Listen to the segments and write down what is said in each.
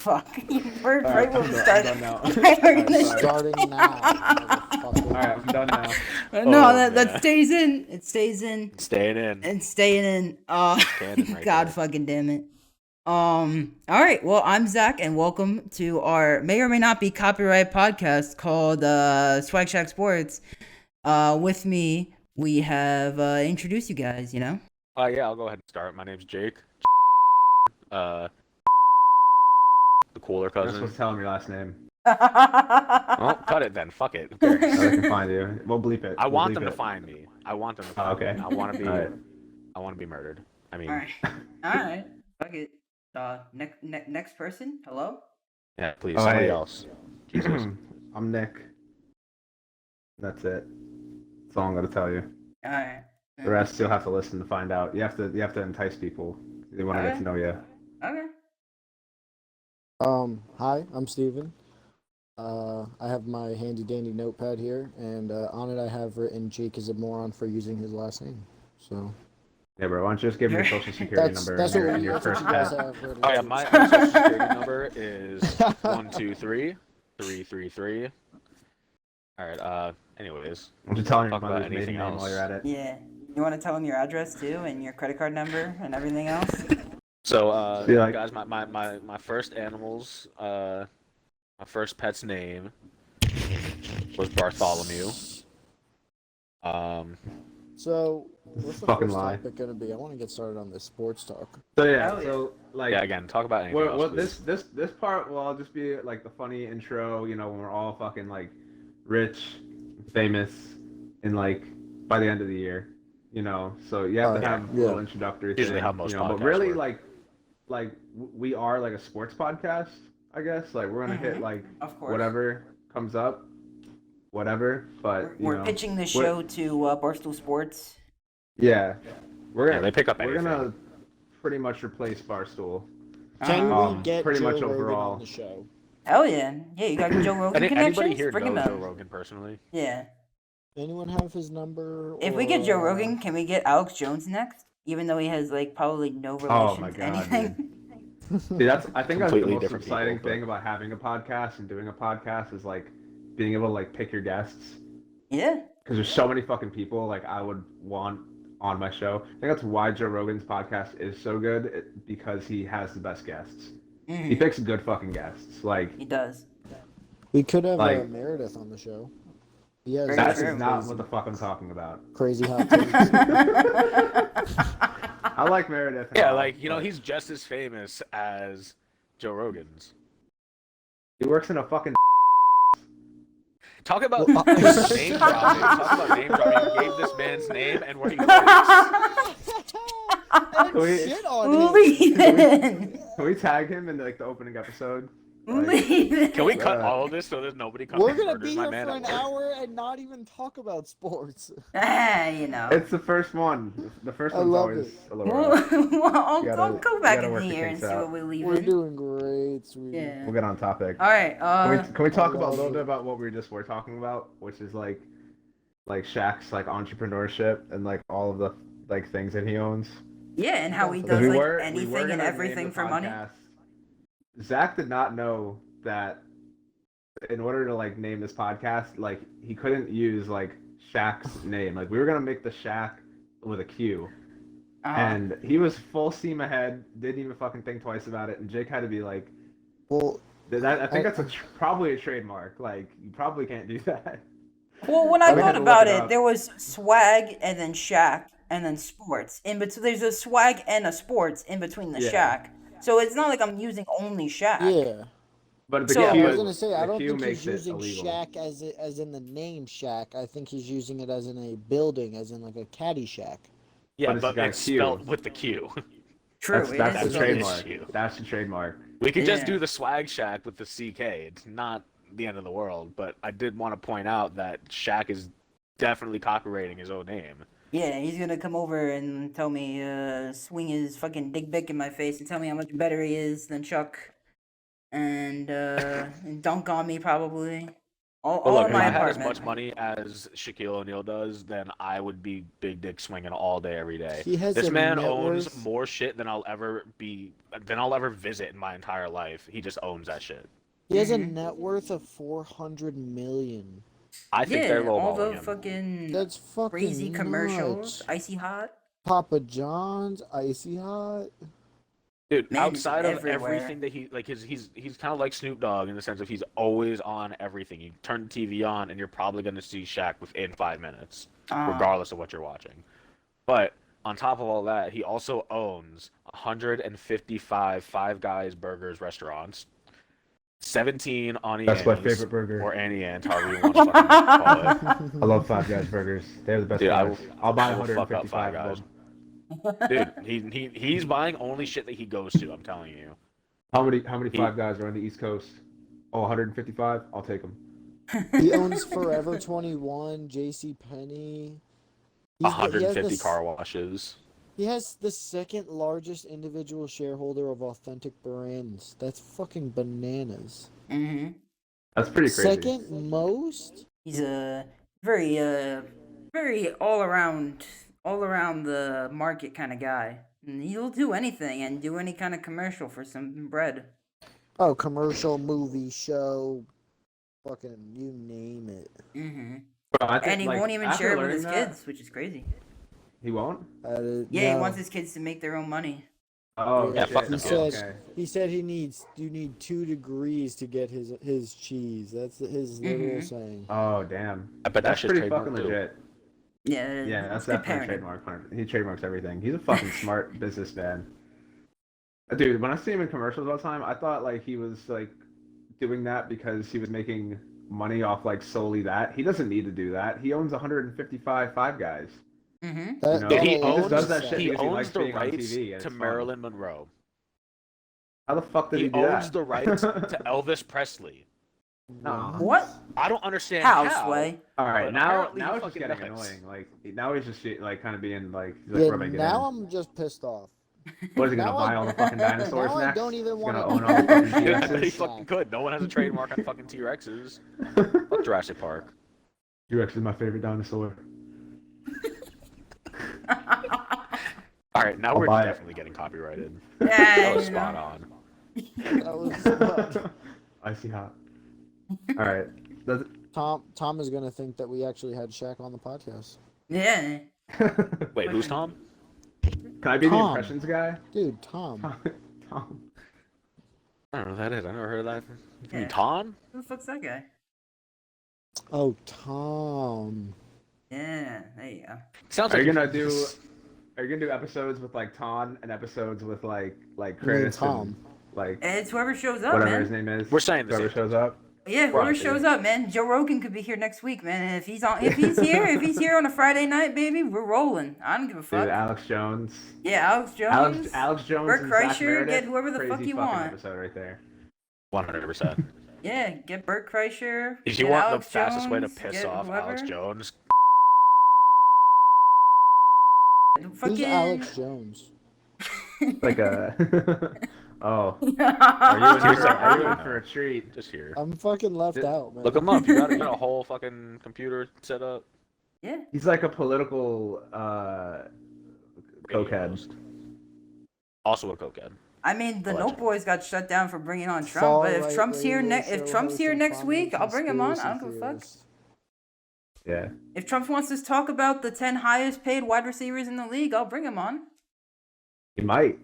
fuck. You heard All right right, when we I'm started. done now. Right, we're gonna Sorry. Starting now, motherfucker. All right, I'm done now. No, Oh, that man. stays in. It stays in. Staying in. And staying in. Canon right God there. fucking damn it. All right. Well, I'm Zach, and welcome to our may or may not be copyright podcast called Swag Shack Sports. With me, we have introduced you guys. You know. Yeah, I'll go ahead and start. My name's Jake. The cooler You're not cousin. supposed to tell him your last name. Well, cut it then. Fuck it. Who cares? So they can find you. We'll bleep it. I We'll want bleep them to it. find me. I want them to Oh, find okay. me. I want to be. Alright. I want to be murdered. I mean, All right. All right. Fuck it. Next person. Hello. yeah, please, Oh, somebody hey. else. Jesus. I'm Nick. That's it. That's all I'm gonna tell you. All right. The rest you'll have to listen to find out. You have to entice people. They want to get to know you. Okay. Hi, I'm Steven. I have my handy dandy notepad here, and on it I have written Jake is a moron for using his last name. So Yeah, bro. Why don't you just give me your social security that's number that's and what your, we your that's what first you guys pet? have written. Oh yeah, too. my social security number is 123-333. All right. Anyways, Why don't you tell him your Talk about mother's maiden anything name else. while you're at it? Yeah. You want to tell him your address too, and your credit card number, and everything else? so See, like- guys, my first animals, my first pet's name was Bartholomew. So what's the Fucking first lie. topic gonna be? I want to get started on this sports talk. So yeah. Hell yeah. So like. Yeah, again, talk about anything else, Well, please. this part will all just be like the funny intro, you know, when we're all fucking like rich, famous, and like by the end of the year, you know. So you have to Yeah. have a little introductory thing, Usually how most you know. But podcasts really, work. we are like a sports podcast, I guess. Like we're gonna hit like Of course. whatever comes up, whatever. But We're you know, pitching the show to Barstool Sports. yeah, we're Yeah, gonna they pick up we're anything. gonna pretty much replace Barstool. Can Uh-huh. we get pretty Joe much Rogan overall. on the show? Hell yeah. Yeah, you got Joe Rogan Anybody connections? here Bring him knows out. Joe Rogan personally? Yeah. Anyone have his number? If we get Joe or- Rogan, can we get Alex Jones next? Even though he has like probably no relation Oh my to God, anything. See, I think that's the Completely most different people, exciting but- thing about having a podcast and doing a podcast is like being able to like pick your guests Yeah. because there's so many fucking people like I would want on my show. I think that's why Joe Rogan's podcast is so good because he has the best guests. He Mhm. picks good fucking guests. Like He does. We could have Like- Meredith on the show. He has Very that true. is not what the fuck I'm talking about. crazy hot takes. I like Meredith. and Yeah, all, like but he's just as famous as Joe Rogan's. he works in a fucking. Talk about Well, name dropping. Talk about name dropping. You gave this man's name and where he works. we- Shit on him. Leave it. Can we tag him in like the opening episode? Leave it. Can we cut Uh, all of this so there's nobody comes We're and gonna murders be my here man for at an work? hour and not even talk about sports. You know. It's the first one. The first I one's love always it. a little Well, rough. I'll You gotta- go you back gotta in work the here and kinks see out. what we leave We're in. doing great, sweetie. Yeah. We'll get on topic. All right. Can we talk I about a love little it. bit about what we just were talking about, which is like Shaq's like entrepreneurship and like all of the like things that he owns. Yeah, and how he 'Cause does we like were anything gonna and name everything the for money. podcast. Zach did not know that in order to like name this podcast, like he couldn't use like Shaq's name. Like we were gonna make the Shaq with a Q. And he was full steam ahead, didn't even fucking think twice about it, and Jake had to be like, Well, I think that's probably a trademark. Like, you probably can't do that. Well, when I We had thought to look about it it, up. there was swag and then Shaq and then sports. In between, there's a swag and a sports in between the Yeah. Shaq. So it's not like I'm using only Shaq. yeah. But the So- Q, I was gonna say I the don't Q think makes he's it using illegal. Shack as in the name Shack. I think he's using it as in a building, as in like a caddy shack. Yeah, But it's but got it's Q. spelled with the Q. True. That's it the is. the trademark. issue. That's the trademark. We could just Yeah. do the swag shack with the CK. It's not the end of the world, but I did want to point out that Shaq is definitely copywriting his own name. Yeah, he's gonna come over and tell me, swing his fucking dick bick in my face and tell me how much better he is than Chuck, and dunk on me probably. But all look, in if my I had as apartment. much money as Shaquille O'Neal does, then I would be big dick swinging all day, every day. He has This a man net owns worth. more shit than I'll ever visit in my entire life. He just owns that shit. He has a Mhm. net worth of 400 million. I think they're Yeah, all lowballing the him. fucking That's crazy fucking commercials, nuts. icy hot. Papa John's, Icy Hot. Dude, Man is outside of everywhere. everything that he's kind of like Snoop Dogg in the sense of he's always on everything. You turn the TV on and you're probably gonna see Shaq within 5 minutes, regardless of what you're watching. But on top of all that, he also owns 155 Five Guys Burgers restaurants, 17 Auntie That's my Anne's, favorite burger. or Annie Ann, however you want to fucking call it. I love Five Guys burgers. They're the best Dude, fries. I'll buy I will fuck up 155 Five Guys. of them. Dude, he's buying only shit that he goes to. I'm telling you. How many Five Guys are on the East Coast? Oh, 155. I'll take them. He owns Forever 21, J.C. Penney. 150 car washes. He has the second largest individual shareholder of Authentic Brands. That's fucking bananas. Mm-hmm. That's pretty crazy. Second most? He's a very all around the market kind of guy. And he'll do anything and do any kind of commercial for some bread. Oh, commercial, movie, show, fucking you name it. Mm-hmm. Bro, I think, And he like, won't even after share it with learning his that- kids, which is crazy. He won't? Yeah, he No. wants his kids to make their own money. Oh, Yeah, shit. fuck he them said Okay. he said you need 2 degrees to get his cheese. That's his literal saying. Oh, damn. I bet That's shit's pretty trademarked, fucking too. legit. Yeah, Yeah, that's it's good definitely parenting. trademark. He trademarks everything. He's a fucking smart businessman. Dude, when I see him in commercials all the time, I thought like he was like doing that because he was making money off like solely that. He doesn't need to do that. He owns 155 Five Guys. Mm-hmm. That, You know, Dude, that he alone just does is that sad. shit he because he owns likes the being on rights TV and to it's fun. Marilyn Monroe. How the fuck did he, He do owns that? the rights to Elvis Presley. No. What? I don't understand Houseway. All right, But now apparently now he it's just fucking getting does. annoying. Like now he's just like kind of being like he's like Yeah, rubbing it now in. I'm just pissed off. What is he gonna now buy I- all the fucking dinosaurs now I next? don't even He's wanna- gonna own all the fucking Dude, I bet he T-Rexes. fucking could. No one has a trademark on fucking T-Rexes. Fuck Jurassic Park. T-Rex is my favorite dinosaur. All right, now I'll we're buy it. definitely getting copyrighted. Yeah, That was you know. spot on. That was Icy hot. All right. Does Tom is gonna think that we actually had Shaq on the podcast. Yeah. Wait, who's Tom? Can I be the Tom. impressions guy? Dude, Tom. Tom. I don't know who that is. I never heard of that. You Yeah. Tom? Who the fuck's that guy? Oh, Tom. Yeah, there you go. Sounds Are like you gonna do? Are you gonna do episodes with like Ton and episodes with like Chris Tom. and like It's whoever shows up, whatever man. his name is? We're saying the whoever same shows up. Yeah, whoever Right, shows yeah. up, man. Joe Rogan could be here next week, man. And if he's here on a Friday night, baby, we're rolling. I don't give a fuck. Dude, Alex Jones. Yeah, Alex Jones. Alex Jones. Bert and Zach Kreischer, Meredith, get whoever the crazy fuck you fucking want. Episode right there. 100%. Yeah, get Bert Kreischer. If you get want Alex the fastest way to Jones, piss get off Alex whoever. Jones, Who's Fucking... Alex Jones? Like a. Oh. Are you in here? Are you in for a treat? just here. I'm fucking left Did- out, man. Look him up. You got a whole fucking computer set up. Yeah. He's like a political Radio cokehead. host. Also a cokehead. I mean, the Allegedly. Note Boys got shut down for bringing on Trump, but if Far-right Trump's here radio if show Trump's here hosting next week, prominent I'll bring him on. I don't conspiracy give a fuck. theorists. Yeah. If Trump wants to talk about the 10 highest paid wide receivers in the league, I'll bring him on. He might.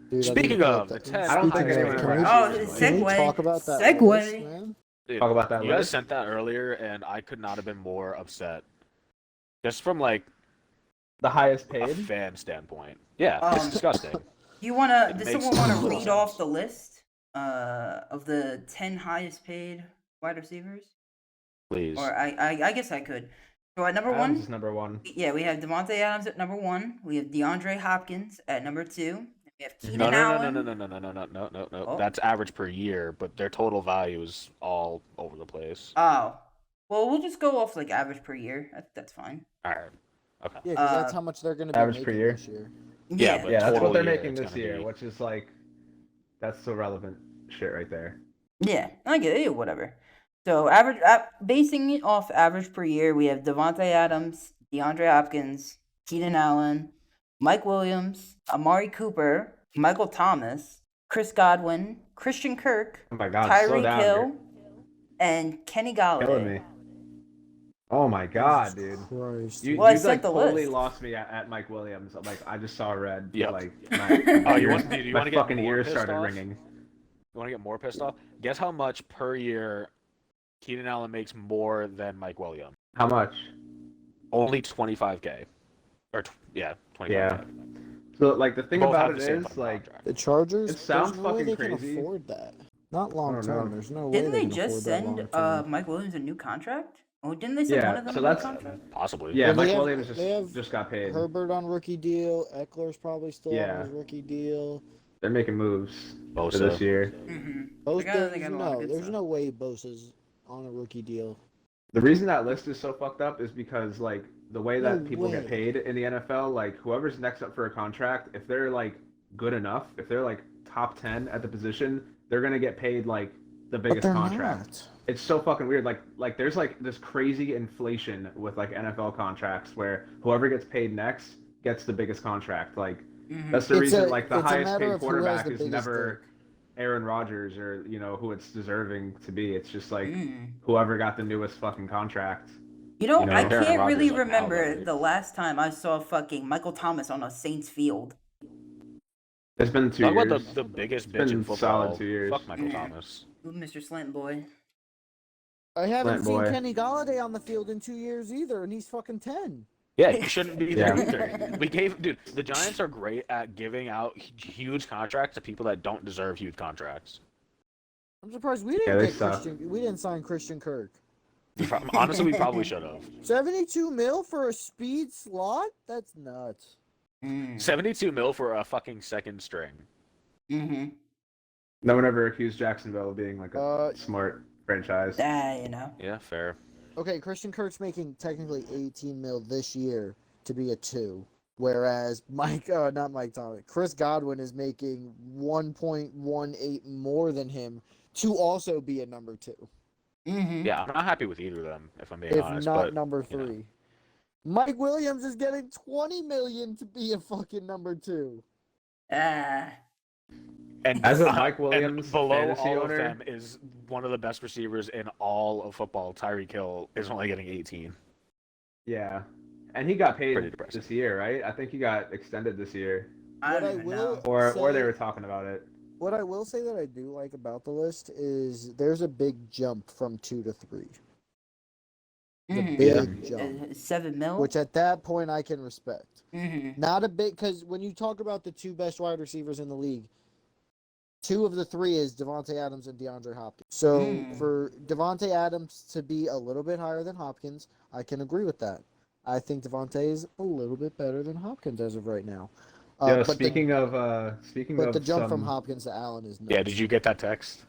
Dude, I Speaking didn't of put the that- 10 I don't speaking think of, anyone can ever we- actually Oh, Can Can we segue. talk about that Segue. list, man? Dude, Talk about that you guys list. sent that earlier, and I could not have been more upset. Just from like The highest a paid. fan standpoint. Yeah, it's Um, disgusting. You wanna? It Does makes someone want to little read off sense. the list of the 10 highest paid wide receivers? Please. Or I guess I could. So at number Adams one, is number one. yeah, we have Devontae Adams at number 1. We have DeAndre Hopkins at number 2. We have Keenan No, Allen. no. Oh. That's average per year, but their total value is all over the place. Oh, well, we'll just go off like average per year. That's fine. All right. Okay. Yeah, because that's Uh, how much they're going to be average per making year? this year. Yeah, but Yeah, that's total what they're year, making it's this gonna year, be- which is like, that's so relevant shit right there. Yeah, I get it. Whatever. So basing it off average per year, we have Devontae Adams, DeAndre Hopkins, Keenan Allen, Mike Williams, Amari Cooper, Michael Thomas, Chris Godwin, Christian Kirk, Oh my God, slow Tyreek down. Hill, You're and Kenny killing Galladay. me. Oh my God, Jesus dude. Christ. You Well, I you sent like the totally list. lost me at Mike Williams. Like I just saw red. Yep. Like Oh, my you ears, want, dude, you my want to get fucking more ears pissed started off? ringing. You want to get more pissed off? Guess how much per year Keenan Allen makes more than Mike Williams? How much? Only $25K. Yeah, $25K. Yeah. So like the thing Both about have it the same is fucking like contract. The Chargers, It sounds there's no way fucking they can crazy. afford that. Not long don't term. know. There's no way Didn't they they can just afford that long send term. Mike Williams a new contract? Oh, didn't they send Yeah, one of them so a new that's- contract? Possibly. Yeah, Well, Mike they have- Williams they have just got paid. Herbert on rookie deal. Eckler's probably still Yeah. on his rookie deal. They're making moves for Bosa. this year. Mm-hmm. Both They got a lot of good there's stuff. no way Bosa's on a rookie deal. The reason that list is so fucked up is because like the way that No people way. get paid in the NFL, like whoever's next up for a contract, if they're like good enough, if they're like top 10 at the position, they're gonna get paid like the But biggest they're contract. not. It's so fucking weird. Like there's like this crazy inflation with like NFL contracts where whoever gets paid next gets the biggest contract. Like Mm-hmm. that's the It's reason a- like the it's a highest matter paid of who has quarterback the is biggest never dick. Aaron Rodgers or who it's deserving to be. It's just like Mm. whoever got the newest fucking contract. You know, You know, I Aaron can't Rodgers really like now, remember though, the last time I saw fucking Michael Thomas on a Saints field. It's been 2 Talk years. about the biggest It's bitch been in football. solid 2 years. Fuck Michael Yeah. Thomas. Ooh, Mr. Slant Boy. I haven't Flint seen boy. Kenny Galladay on the field in 2 years either, and he's fucking 10. Yeah, he shouldn't be there Yeah. either. We gave, dude. The Giants are great at giving out huge contracts to people that don't deserve huge contracts. I'm surprised we Yeah, didn't they get suck. we didn't sign Christian Kirk. Honestly, we probably should have. 72 mil for a speed slot? That's nuts. Mm. 72 mil for a fucking second string. Mm-hmm. No one ever accused Jacksonville of being like a smart franchise. You know. Yeah, fair. Okay, Christian Kirk's making technically 18 mil this year to be a 2. Whereas not Mike Thomas, Chris Godwin is making 1.18 more than him to also be a number 2. Mm-hmm. Yeah, I'm not happy with either of them, if I'm being If honest. not But number you know. 3. Mike Williams is getting 20 million to be a fucking number 2. And As a Mike and Williams below fantasy all owner- of them is one of the best receivers in all of football. Tyreek Hill is only getting 18. Yeah, and he got Pretty paid depressing. this year, right? I think he got extended this year, I What don't I even will- know. or they So- were talking about it. What I will say that I do like about the list is there's a big jump from 2 to 3. The Mhm. big jump. 7 mil. Which at that point I can respect. Mm-hmm. Not a big, because when you talk about the 2 best wide receivers in the league, 2 of the 3 is Devontae Adams and DeAndre Hopkins. So Mm. for Devontae Adams to be a little bit higher than Hopkins, I can agree with that. I think Devontae is a little bit better than Hopkins as of right now. Yeah, but speaking of the jump from some, Hopkins to Allen is nuts. Yeah, did you get that text?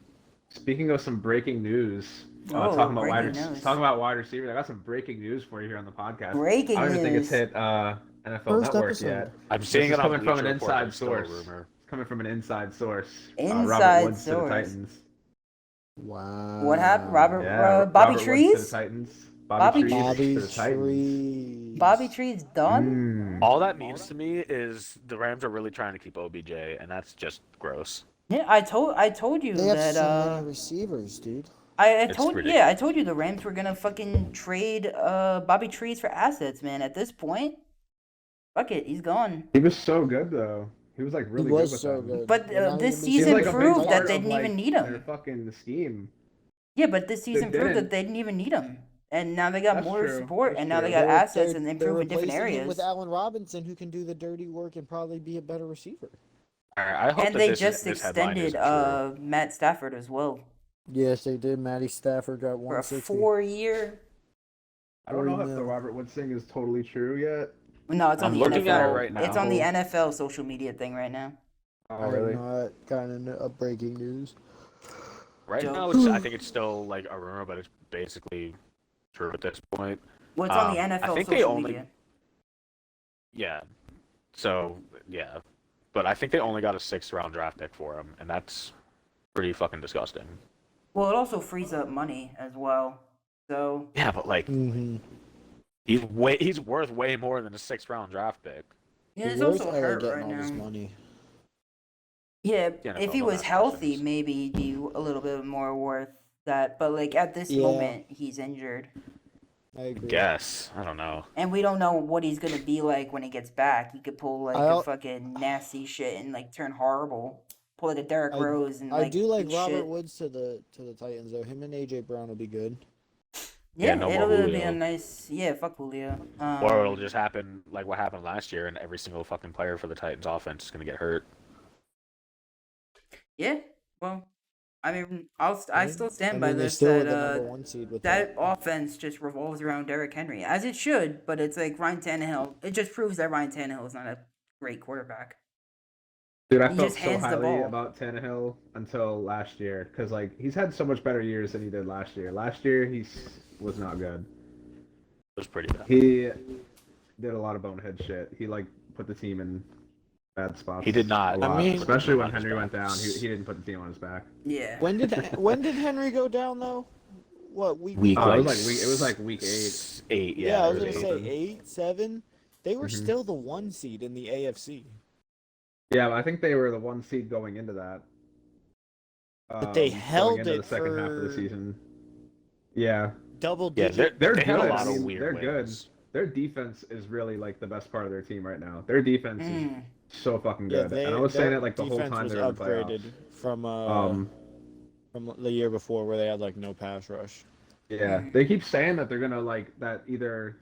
speaking of some breaking news, Oh, talking about breaking news. wide receivers, I got some breaking news for you here on the podcast. Breaking I don't even think news. it's hit NFL First Network episode. yet. I'm seeing is it on coming from Bleacher an Report, inside but it's still a source. rumor. It's coming from an inside source. Inside Robert Woods to the source. Titans. Wow. What happened? Bobby Robert Woods Trees? to the Titans. Bobby Trees Bobby to the Titans. Trees. Bobby Tree's done? Mm. All that means to me is the Rams are really trying to keep OBJ, and that's just gross. Yeah, I told you They have that so many receivers, dude. I It's told ridiculous. I told you the Rams were gonna fucking trade Bobby Trees for assets, man. At this point, fuck it, he's gone. He was so good though. He was like really He was good with so them. good. But They're not this even He's season like a big proved that part they of, didn't even like, need him. Their fucking scheme. Yeah, but this season proved didn't. that they didn't even need him, and now they got That's more true. support, That's and now they true. got assets They're- and they're improve in different replacing him areas. with Allen Robinson, who can do the dirty work and probably be a better receiver. All right, I hope And that they this, just this headline extended isn't true. Matt Stafford as well Yes, they did. Matty Stafford got for a 160. 4-year. I don't know if 40 the mil. Robert Woods thing is totally true yet. No, it's on I'm the looking NFL. at it right now. It's on the NFL social media thing right now. Oh I really? have not kind of breaking news. Right Joe. now, I think it's still like a rumor, but it's basically true at this point. Well, it's on the I NFL think they social only- media. Yeah. So yeah, but I think they only got a 6th round draft pick for him, and that's pretty fucking disgusting. Well, it also frees up money as well. So Yeah, but like Mm-hmm. he's worth way more than a 6th-round draft pick. yeah, it's The Warriors also are hurt getting right all this now. money. Yeah, The NFL if he don't was ask healthy, questions. maybe he'd be a little bit more worth that. But like at this Yeah. moment, he's injured, I agree. Guess. I don't know. and we don't know what he's gonna be like when he gets back. He could pull like I a al- fucking nasty shit and like turn horrible. Pull like a Derrick I- Rose and I like do like eat Robert shit. Woods to the Titans though. Him and AJ Brown will be good. Yeah, no more it'll be Julio. a nice. Yeah, fuck Julio. Or it'll just happen like what happened last year, and every single fucking player for the Titans offense is gonna get hurt. Yeah, well, I mean, I still stand by they this still were that the number 1 seed with that offense just revolves around Derrick Henry, as it should. But it's like Ryan Tannehill. It just proves that Ryan Tannehill is not a great quarterback. Dude, I He felt just so hands the highly ball. about Tannehill until last year, because like he's had so much better years than he did last year. Last year he was not good. It was pretty bad. He did a lot of bonehead shit. He like put the team in bad spots. He did not. a lot, I mean- especially when on his Henry went back. down. He didn't put the team on his back. Yeah. When did Henry go down though? What week? Week Oh, like it was like week 8. 8. Yeah, I was it gonna say eight. 8, 7. They were Mhm. still the 1 seed in the AFC. Yeah, but I think they were the 1 seed going into that. But they held going into it the second half of the for- season. Yeah, Double Yeah, digit. they're they had a good. lot I of mean, weird they're good. wins. Their defense is really like the best part of their team right now. Their defense is Mm. so fucking Yeah, good. And I was saying their it like the whole defense time was they were in the upgraded playoffs. from the year before where they had like no pass rush. Yeah, Mhm. they keep saying that they're gonna like that either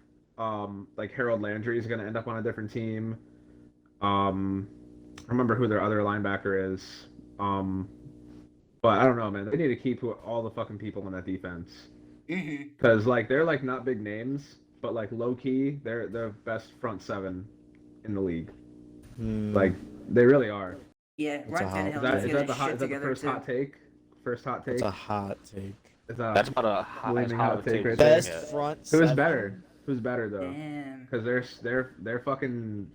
like Harold Landry is gonna end up on a different team. I remember who their other linebacker is. But I don't know, man. They need to keep all the fucking people in that defense. Mhm. Because like they're like not big names, but like low key, they're the best front 7 in the league. Like they really are. Yeah, That's Ryan a hot- Tannehill Is needs that, to is get that his the hot? shit Is that the together first too. hot take? First hot take. It's a hot take. Is That's about a hot, as Flaming hot hot of a take take right as there. you Best can get. front. Who's 7. better? Who's better though? Damn. Because they're fucking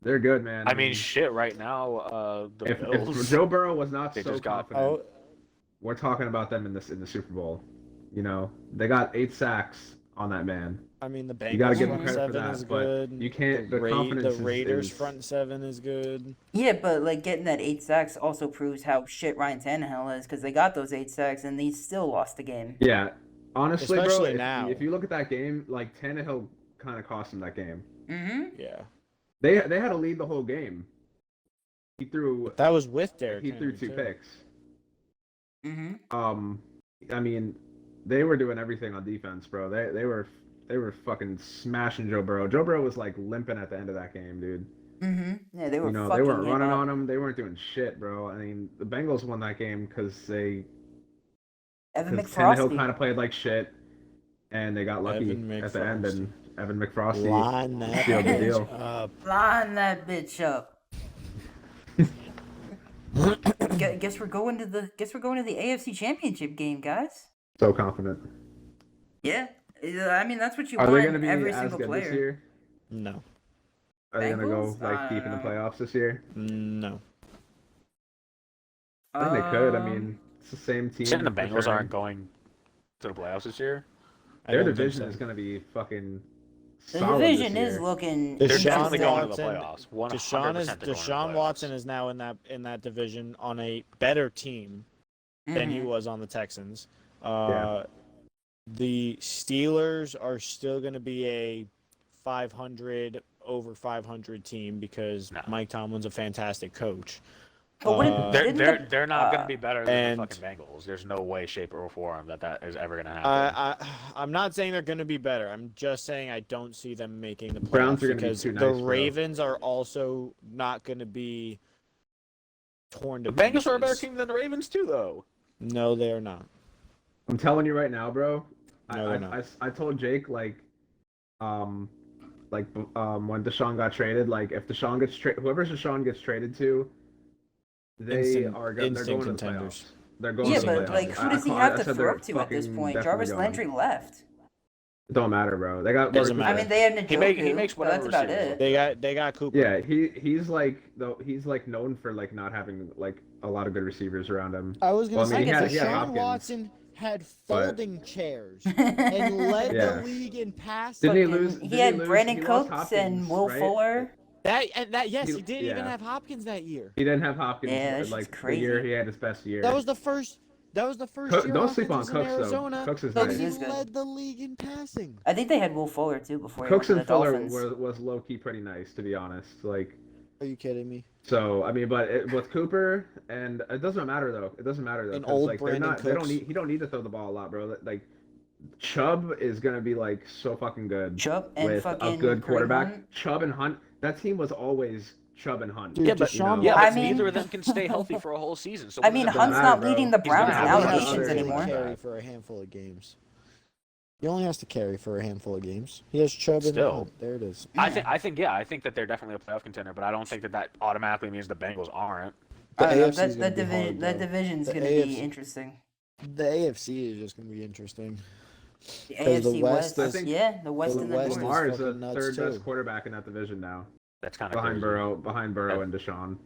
they're good, man. I mean, shit. Right now, the if Bills. Joe Burrow was not They so just got- confident, Oh, we're talking about them in the Super Bowl. You know, they got 8 sacks on that man. I mean the You gotta Bengals give them front credit for 7 that, is but good. you can't. The The confidence Raiders is front 7 is good. Yeah, but like getting that 8 sacks also proves how shit Ryan Tannehill is because they got those 8 sacks and they still lost the game. Yeah, honestly, Especially bro. now. If you look at that game, like Tannehill kind of cost them that game. Mm-hmm. Yeah, They had to lead the whole game. He threw that was with Derrick. he threw Henry, 2 too. picks. Mm-hmm. I mean, they were doing everything on defense, bro. They were fucking smashing Joe Burrow. Joe Burrow was like limping at the end of that game, dude. Mm-hmm. Yeah, they were You know, fucking they weren't him running up. on him. They weren't doing shit, bro. I mean, the Bengals won that game because Evan Tannehill McFrosty. kind of played like shit, and they got lucky Evan at the end, McFrosty. and Evan McFrosty Line that sealed the bitch deal. up. Line that bitch up. Guess we're going to the AFC Championship game, guys. So confident. Yeah, I mean that's what you Are want they going to be every as single good player. this year? No, Are they going to go Bengals? like deep in the playoffs this year? no. I think they could. I Um, mean, it's the same team. Saying the Bengals returning. aren't going to the playoffs this year. I Their don't think division so. is going to be fucking the solid division this is year. looking. They're They're Deshaun definitely going to the Watson- playoffs. 100% Deshaun is they're going to the Deshaun playoffs. Watson is now in that division on a better team than he Mhm. was on the Texans. Yeah. The Steelers are still going to be a 500 over 500 team because No. Mike Tomlin's a fantastic coach. But what Uh, didn't They're not going to be better than and- the fucking Bengals. There's no way, shape, or form that is ever going to happen. I'm not saying they're going to be better. I'm just saying I don't see them making the playoffs Browns are gonna be because too the nice, bro. Ravens are also not going to be torn to The Bengals are a better pieces. team than the Ravens too, though. No, they are not. I'm telling you right now, bro. No, they're not. I told Jake when Deshaun got traded, like if Deshaun gets whoever Deshaun gets traded to, they're going to the contenders. playoffs. They're going Yeah, to the but playoffs. like, who I- does he I have to said throw they're up to at this fucking point? definitely Jarvis going. Landry left. It don't matter, bro. They got Doesn't Marcus- matter. I mean, they have Njoku. He makes but that's whatever about receivers it. They got Cooper. Yeah, he's like known for like not having like a lot of good receivers around him. I was gonna Well, I mean, say he had Deshaun Hopkins, Watson had but- folding chairs and led Yeah. the league in passing. Didn't he Fucking- lose? He didn't had lose- Brandon he lost Cooks Hopkins, and Will right? Fuller. Yes, He- he didn't even yeah. have Hopkins that year. He didn't have Hopkins Yeah, that's like just the year crazy. he had his best year. That was the first year Don't sleep on Hopkins was in Cooks Arizona, though. Cooks is and Cooks he is good. led the league in passing. I think they had Will Fuller too before he Cooks went and to the Fuller Dolphins. was low key pretty nice, to be honest. Like, Are you kidding me? so I mean, but with Cooper, and it doesn't matter though. It doesn't matter though. And 'cause, old like, they're Brandon not. They don't Cooks. need. He don't need to throw the ball a lot, bro. Like, Chubb is gonna be like so fucking good Chubb and with fucking a good Kareem quarterback. Hunt. Chubb and Hunt. That team was always Chubb and Hunt. Dude, Yeah, but Deshaun yeah, I but mean- neither of them can stay healthy for a whole season. So I what mean, does it Hunt's matter, not bro? leading the He's Browns gonna in have He a allegations other- anymore. carry for a handful of games. He only has to carry for a handful of games. He has Chubb and Still. Hunt. There it is. I think that they're definitely a playoff contender, but I don't think that automatically means the Bengals aren't. The I don't know, AFC is that gonna be hard, that though. division's The gonna AFC be interesting. The AFC is just gonna be interesting. The 'Cause the AFC West West, is- yeah, the West the and the West North. is Lamar is the fucking nuts, third best too. quarterback in that division now, That's kind of behind crazy. Burrow and Deshaun.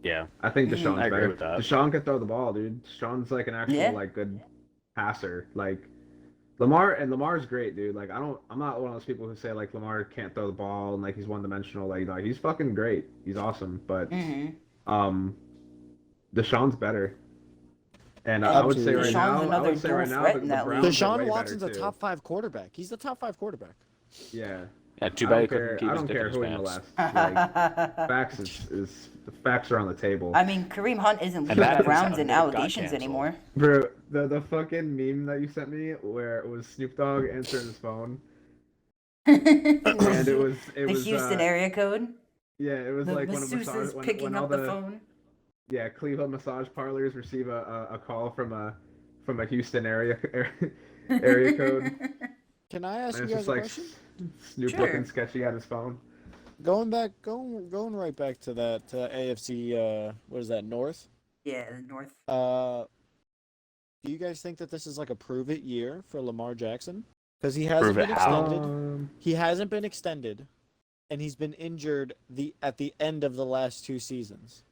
Yeah, I think Deshaun's I agree better. with that. Deshaun can throw the ball, dude. Deshaun's like an actual Yeah. like good passer. Like Lamar's great, dude. Like I'm not one of those people who say like Lamar can't throw the ball and like he's one dimensional. Like, no, he's fucking great. He's awesome. But Deshaun's better. And I would say right Absolutely. now, Deshaun's I another would say dual right now, threat the in that Browns are Deshaun way Watson's better, a too. top 5 quarterback. He's the top 5 quarterback. Yeah. yeah. Too I bad don't he couldn't care. keep I his don't dick care in who his he pants. molests. Like, the facts are on the table. I mean, Kareem Hunt isn't leading that the is Browns how in it got allegations canceled. anymore. Bro, the fucking meme that you sent me where it was Snoop Dogg answering his phone, and it was the Houston area code. yeah, it was The like when a masseuse massage is when picking all up the phone. yeah Cleveland massage parlors receive a call from a Houston area code. Can I ask And you it's guys just a like question? Snoop Sure. looking sketchy at his phone. Going right back to that AFC. What is that? North. Yeah, the North. Do you guys think that this is like a prove it year for Lamar Jackson? Because he hasn't Prove it been how? extended. He hasn't been extended, and he's been injured at the end of the last 2 seasons.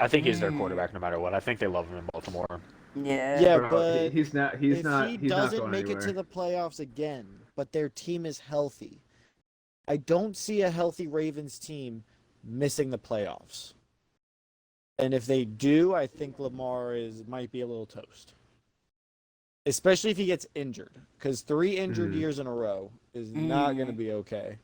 I think he's their quarterback no matter what. I think they love him in Baltimore. Yeah. Yeah, Bro, but he's not if he not doesn't going make anywhere. it to the playoffs again, but their team is healthy, I don't see a healthy Ravens team missing the playoffs. And if they do, I think Lamar might be a little toast. Especially if he gets injured, because 3 injured years in a row is not going to be okay.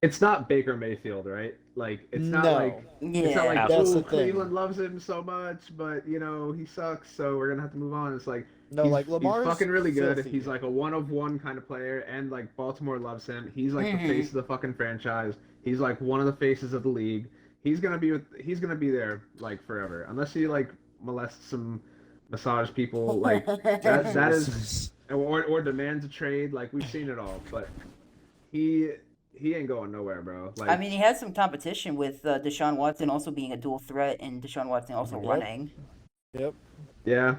It's not Baker Mayfield, right? Like it's not No. like Yeah. it's not like That's oh the thing. Cleveland loves him so much, but you know he sucks, so we're gonna have to move on. It's like No, he's, like Lamar's he's fucking really good. filthy. He's like a one of one kind of player, and like Baltimore loves him. He's like the face of the fucking franchise. He's like one of the faces of the league. He's gonna be there like forever, unless he like molests some massage people. Like that is or demands a trade. Like we've seen it all, but he ain't going nowhere, bro. Like I mean, he has some competition with Deshaun Watson also being a dual threat and Deshaun Watson also Yep. running. Yep. yeah,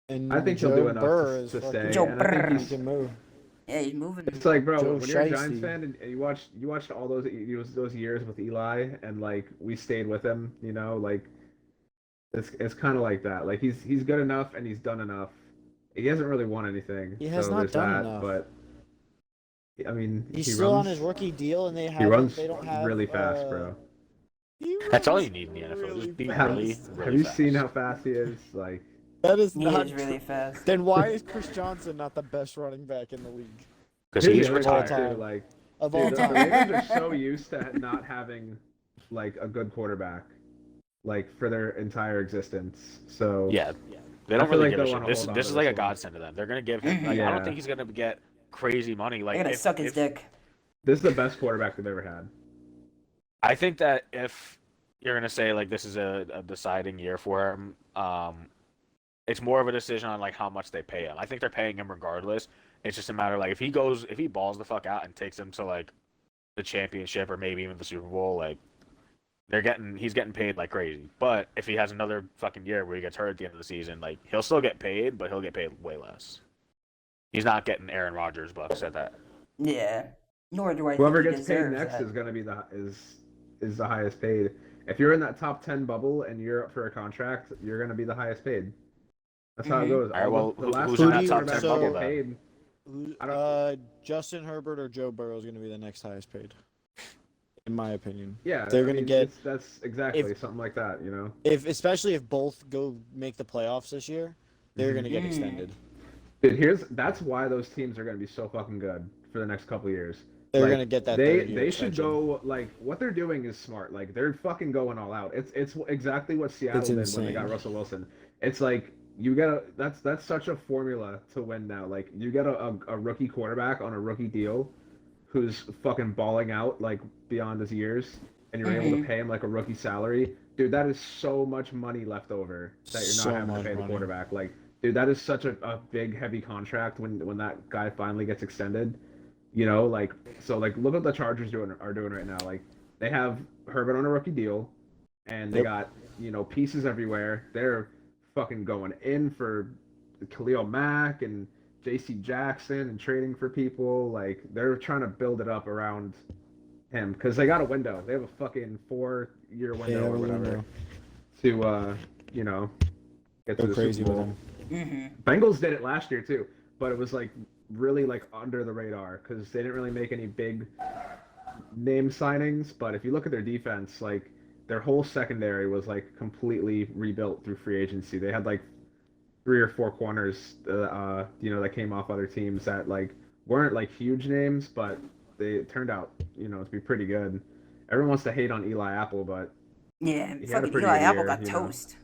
And I think he'll Joe do enough Burr to is stay. fucking- Joe and I think Burr. he's- He can move. Yeah, he's moving. It's like, bro, Joe when you're a Giants Shiesty. fan and you watched all those years with Eli, and like we stayed with him, you know, like it's kind of like that. Like he's good enough and he's done enough. He hasn't really won anything. He has so not there's done that, enough. But I mean, He's he still runs, on his rookie deal, and they runs don't have really fast, bro. he That's all runs you need in the NFL. really Just be fast. Have you seen how fast he is? Like That is He not is really fast. Then why is Chris Johnson not the best running back in the league because here's he's the other retired. thing, too, like of all dude, the time? Ravens are so used to not having like a good quarterback, like for their entire existence. So Yeah, they I don't feel really like give a they'll shit. wanna This hold on this to is like a this one. godsend to them. They're gonna give him. Like, I Yeah. don't think he's gonna get crazy money. Like They're gonna if- suck his if- dick. this is the best quarterback they've ever had. I think that if you're gonna say like this is a deciding year for him, it's more of a decision on like how much they pay him. I think they're paying him regardless. It's just a matter of, like if he balls the fuck out and takes them to like the championship or maybe even the Super Bowl, like he's getting paid like crazy. But if he has another fucking year where he gets hurt at the end of the season, like he'll still get paid, but he'll get paid way less. He's not getting Aaron Rodgers bucks at that. Yeah. Nor do I Whoever think he gets paid deserves next that. is gonna be the highest paid. if you're in that top 10 bubble and you're up for a contract, you're gonna be the highest paid. That's how it goes. All right, well, The last who's in time that top quarterbacks 10 bubble get then? paid. Justin Herbert or Joe Burrow is going to be the next highest paid, in my opinion. Yeah, They're going to get. That's exactly something like that, you know. Especially if both go make the playoffs this year, they're going to get extended. Dude, that's why those teams are going to be so fucking good for the next couple of years. They're going to get that. They should go, like, what they're doing is smart. Like, they're fucking going all out. It's exactly what Seattle did when they got Russell Wilson. It's like you gotta. That's such a formula to win now. Like, you get a rookie quarterback on a rookie deal, who's fucking balling out like beyond his years, and you're able to pay him like a rookie salary. Dude, that is so much money left over that you're not having to pay the quarterback. Like, dude, that is such a big heavy contract when that guy finally gets extended. You know, like, so like look what the Chargers are doing right now. Like, they have Herbert on a rookie deal, and they got, you know, pieces everywhere. They're fucking going in for Khalil Mack and J.C. Jackson and trading for people. Like, they're trying to build it up around him because they got a window. They have a fucking 4-year window or whatever to you know, get to the crazy Super Bowl. with him. Bengals did it last year too, but it was like really like under the radar because they didn't really make any big name signings. But if you look at their defense, like, their whole secondary was like completely rebuilt through free agency. They had like 3 or 4 corners, you know, that came off other teams that like weren't like huge names, but they turned out, you know, to be pretty good. Everyone wants to hate on Eli Apple, but Yeah, he had a fucking pretty Eli good Apple year, got you know. toast.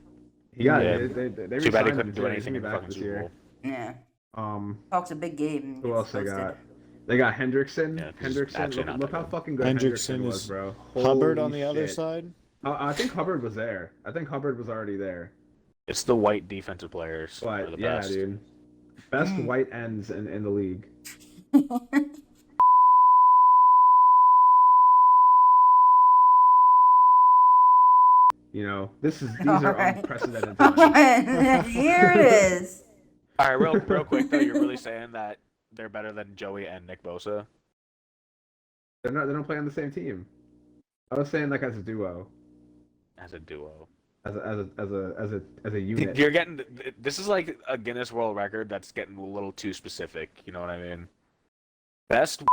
He got Yeah. they Too bad he re-signed him couldn't do today. anything in He's the back fucking this Super year. Bowl. Yeah. Talks a big game. Who else they got? They got Hendrickson. Yeah, he's actually not Look that how good. fucking good Hendrickson Hendrickson was, is bro. Hubbard on Holy the other shit. side. I think Hubbard was there. I think Hubbard was already there. It's the white defensive players are But the yeah, best. dude, best white ends in the league. You know, these are Alright. unprecedented times. Here it is. All right, real quick though, you're really saying that they're better than Joey and Nick Bosa? They don't play on the same team. I was saying like as a duo, As a duo. as a unit. You're getting this is like a Guinness World Record that's getting a little too specific. You know what I mean? Best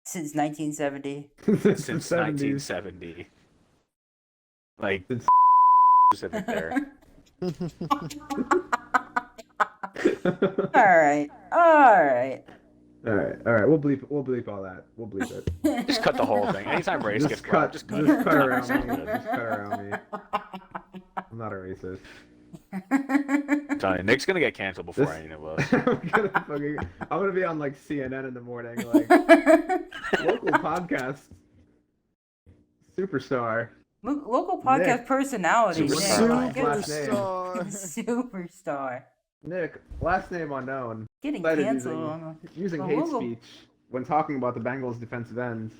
Since 1970. since 1970. Like Since- specific there. Alright. All right. We'll bleep all that. We'll bleep it. Just cut the whole thing. Anytime race gets brought up, just cut Just it. cut around me. Just cut around me. I'm not a racist. Johnny, Nick's gonna get canceled before This- any of us. I'm gonna be on like CNN in the morning, like local podcast superstar. Local podcast Nick. personality. Superstar. Nick. Last name. Superstar. Nick, last name unknown. Getting Cited canceled. using a hate local- speech when talking about the Bengals defensive ends.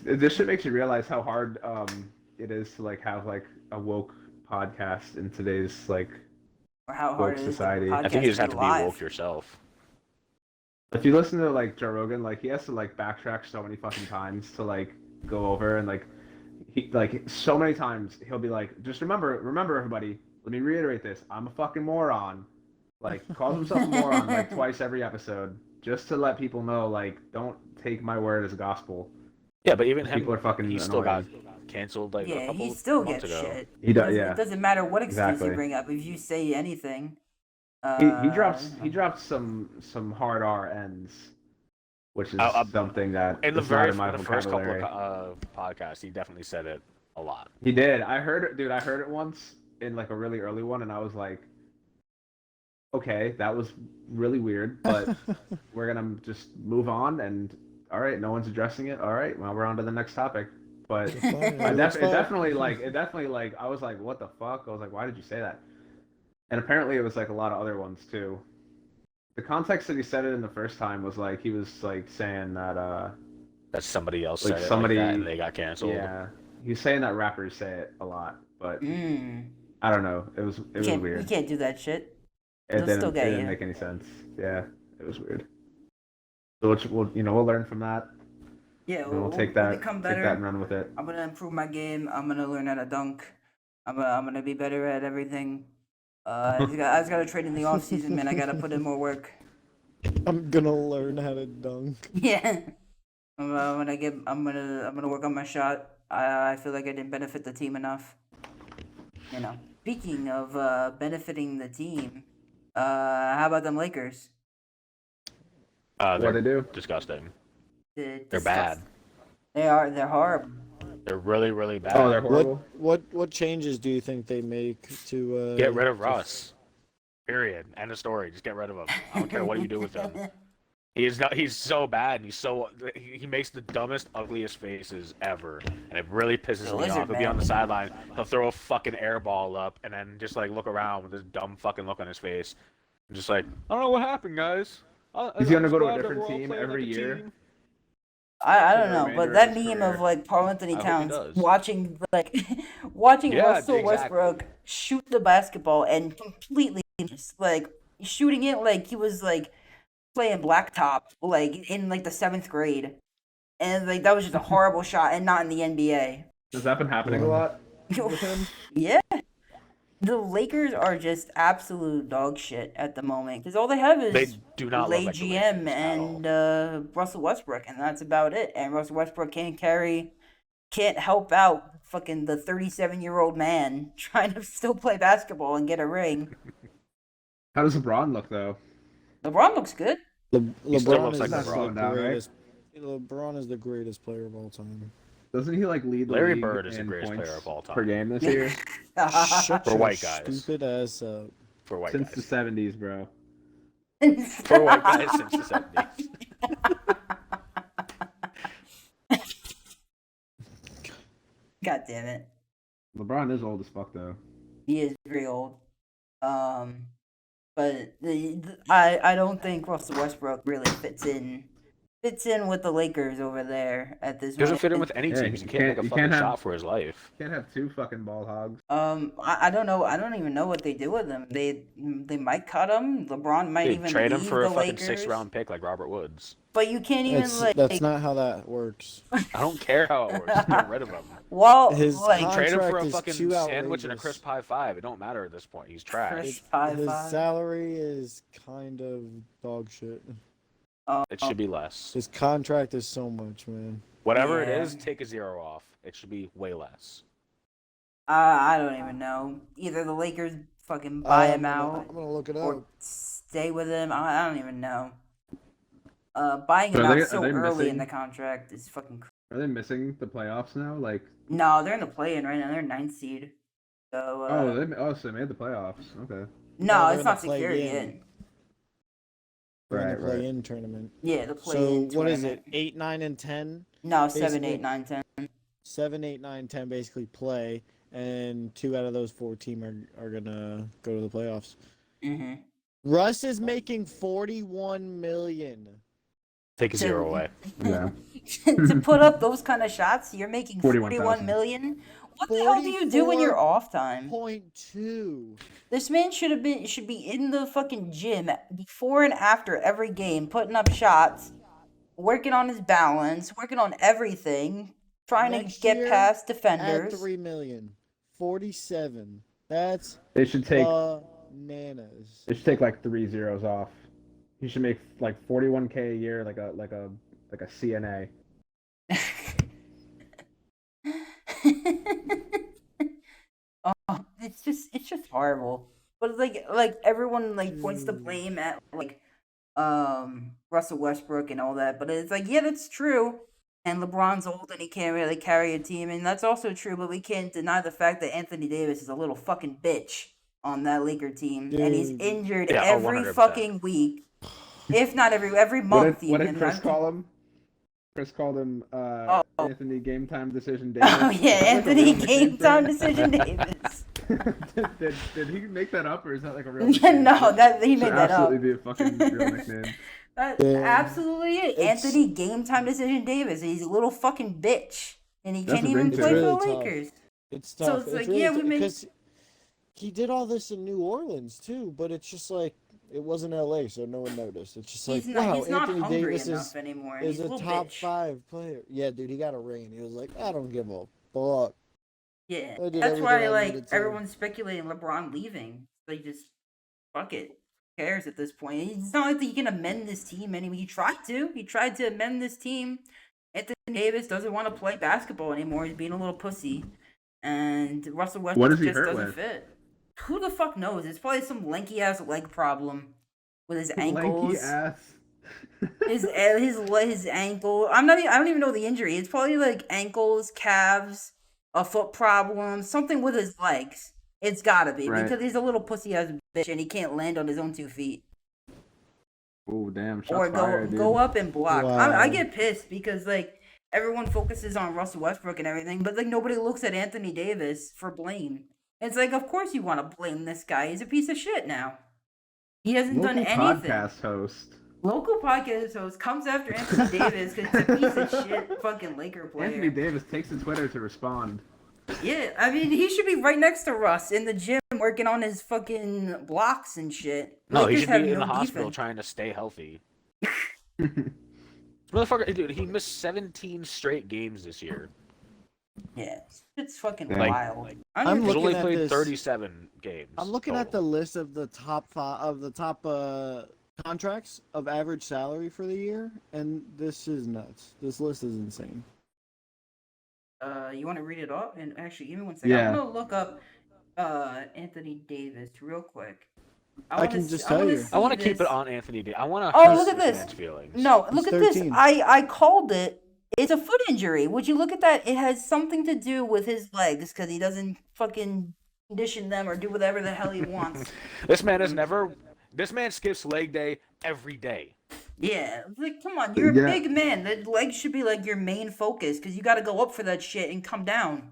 This shit makes you realize how hard it is to like have like a woke podcast in today's like Or how woke hard it is. society. I think you just have to be live. woke yourself. If you listen to like Joe Rogan, like he has to like backtrack so many fucking times to like go over and like he like so many times he'll be like, just remember everybody, let me reiterate this, I'm a fucking moron. Like calls himself a moron like twice every episode just to let people know like don't take my word as gospel. Yeah, but even him, People are fucking he still got annoying. canceled like a Yeah, couple he still months gets ago. shit. He does, Doesn't- yeah. It doesn't matter what excuse Exactly. you bring up. If you say anything, He drops some hard R ends, which is something that In the is not in my first couple vocabulary. of podcasts, he definitely said it a lot. He did. I heard it, dude. I heard it once in like a really early one, and I was like, okay, that was really weird, but we're gonna just move on. And all right, no one's addressing it. All right, well, we're on to the next topic. But it definitely like I was like, what the fuck? I was like, why did you say that? And apparently it was like a lot of other ones too. The context that he said it in the first time was like he was like saying that That somebody else Like said somebody- it like that and they got canceled. yeah, he's saying that rappers say it a lot, but you I don't know. It was weird. can't do that shit. It They'll still get didn't you. make any sense. Yeah, it was weird. So we'll learn from that. Yeah, And we'll take we'll that, become take better. that and run with it. I'm gonna improve my game. I'm gonna learn how to dunk. I'm gonna be better at everything. I just gotta trade in the off season, man. I gotta put in more work. I'm gonna learn how to dunk. Yeah. I'm gonna work on my shot. I feel like I didn't benefit the team enough. You know. Speaking of benefiting the team, how about them Lakers? What they do? Disgusting. They're They're bad. They're horrible. They're really, really bad. Oh, they're horrible. What changes do you think they make to Get rid of Russ. Period. End of story. Just get rid of him. I don't care what you do with him. He's so bad. He makes the dumbest, ugliest faces ever, and it really pisses me off. He'll be on the sideline. He'll throw a fucking air ball up, and then just like look around with this dumb fucking look on his face, and just like, I don't know what happened, guys. He's gonna go to a different team every year. I don't know, remainder but of that his meme career. of like Paul Anthony I hope he Towns does. watching Yeah, Russell exactly. Westbrook shoot the basketball and completely like shooting it like he was like playing blacktop like in like the 7th grade, and like that was just a horrible shot and not in the NBA. Has that been happening a lot with him? Yeah, the Lakers are just absolute dog shit at the moment because all they have is They do not Lay look like the GM Lakers at all. and Russell Westbrook, and that's about it. And Russell Westbrook can't help out fucking the 37-year-old man trying to still play basketball and get a ring. How does LeBron look though? LeBron looks good. He still LeBron looks is like the LeBron now, right? greatest. LeBron is the greatest player of all time. Doesn't he like lead the Larry league Bird is the in greatest points player of all time. per game this year? Shut For your white guys. stupid ass up. For white Since guys. the 70s, bro. For white guys since the 70s. God damn it. LeBron is old as fuck though. He is very old. But I don't think Russell Westbrook really fits in with the Lakers over there at this He doesn't moment. fit in with any Yeah, teams. He you can't make can't- a you fucking can't have- shot for his life. Can't have two fucking ball hogs. I don't know. I don't even know what they do with him. They might cut him. LeBron might Dude, even trade him leave for a the fucking Lakers. 6th-round pick like Robert Woods. But you can't even That's not how that works. I don't care how it works. Just get rid of him. Well, His like Trade him for Contract a is fucking too sandwich and a outrageous. crisp high 5. It don't matter at this point. He's trash. Chris Pie His Pie. salary is kind of dog shit. It should be less. His contract is so much, man. Whatever it Yeah. is, take a 0 off. It should be way less. I don't even know. Either the Lakers fucking buy him out I'm gonna look it or up. stay with him. I don't even know. Buying him So out are so they early in missing- the contract is fucking. Are they missing the playoffs now? Like, No, they're in the play-in right now. They're 9th seed. So so they made the playoffs. Okay. no, they're it's in not the secure play-in. yet. We're in Right, the right. play-in tournament. Yeah, the So play-in. what is tournament. it? 8, 9, and 10. No, 7, basically? 8, 9, 10. 7, 8, 9, 10 basically play, and 2 out of those 4 teams are gonna go to the playoffs. Mm-hmm. Russ is making $41 million. Take a 0 away. Yeah. To put up those kind of shots, you're making 41 41,000. million. What the hell do you do in your off time? 0.2. This man should be in the fucking gym before and after every game, putting up shots, working on his balance, working on everything, trying Next to get year, past Add defenders. 3 million. 47. That's They should take bananas. like 3 zeros off. He should make like 41K a year, like a CNA. Oh, it's just horrible. But like everyone like points the blame at like Russell Westbrook and all that, but it's like, yeah, that's true. And LeBron's old and he can't really carry a team, and that's also true, but we can't deny the fact that Anthony Davis is a little fucking bitch on that Laker team. And he's Dude. injured Yeah, every 100%. fucking week. If not every month What even. did Chris right? call him? Chris called him Oh. Anthony Game Time Decision Davis. Oh yeah, Is that like a Anthony real Game nickname for Time him? Decision Davis. did he make that up, or is that like a real? Yeah, nickname? no, that he Should made that up. absolutely be a fucking real nickname. That's Yeah. absolutely it. It's- Anthony Game Time Decision Davis. He's a little fucking bitch, and he That's can't a even big play thing. for the It's really tough. Lakers. It's So tough. it's like, yeah, we made- because he did all this in New Orleans too, but it's just like It wasn't LA, so no one noticed. It's just like, He's not. wow, He's not Anthony hungry Davis enough anymore. And is he's a a little top bitch. 5 player. Yeah, dude, he got a ring. He was like, I don't give a fuck. Yeah, I did that's everything why I like needed to. everyone's speculating LeBron leaving. They just fuck it. Who cares at this point? It's not like he can amend this team anyway. He tried to. He tried to amend this team. Anthony Davis doesn't want to play basketball anymore. He's being a little pussy, and Russell What Westbrook is he just hurt doesn't with? fit. Who the fuck knows? It's probably some lanky ass leg problem with his ankles. Lanky ass. His ankle. I don't even know the injury. It's probably like ankles, calves, a foot problem, something with his legs. It's gotta be Right. because he's a little pussy ass bitch and he can't land on his own 2 feet Oh damn! Shots or fired, go dude. up and block. Wow. I get pissed because like everyone focuses on Russell Westbrook and everything, but like nobody looks at Anthony Davis for blame. It's like of course you want to blame this guy. He's a piece of shit now. He hasn't done Local anything. podcast host. Local podcast host comes after Anthony Davis because it's a piece of shit fucking Laker player. Anthony Davis takes to Twitter to respond. Yeah, I mean, he should be right next to Russ in the gym working on his fucking blocks and shit. No, he Lakers should have be in no the hospital defense. trying to stay healthy. Motherfucker, dude, he missed 17 straight games this year. Yeah, it's fucking Like- wild. I'm I don't He's looking only at played this- 37 games. I'm looking at the total. list of the top contracts of average salary for the year, and this is nuts. This list is insane. You want to read it off? And actually, give me 1 second. Yeah. I'm gonna look up Anthony Davis real quick. I can just tell you. I want to keep it on Anthony Davis. I want to Oh, hurt look at this this. man's feelings. No, He's look at this. 13. I called it. It's a foot injury. Would you look at that? It has something to do with his legs because he doesn't fucking condition them or do whatever the hell he wants. This man has never. This man skips leg day every day. Yeah, like come on, you're a Yeah. big man. The legs should be like your main focus because you got to go up for that shit and come down.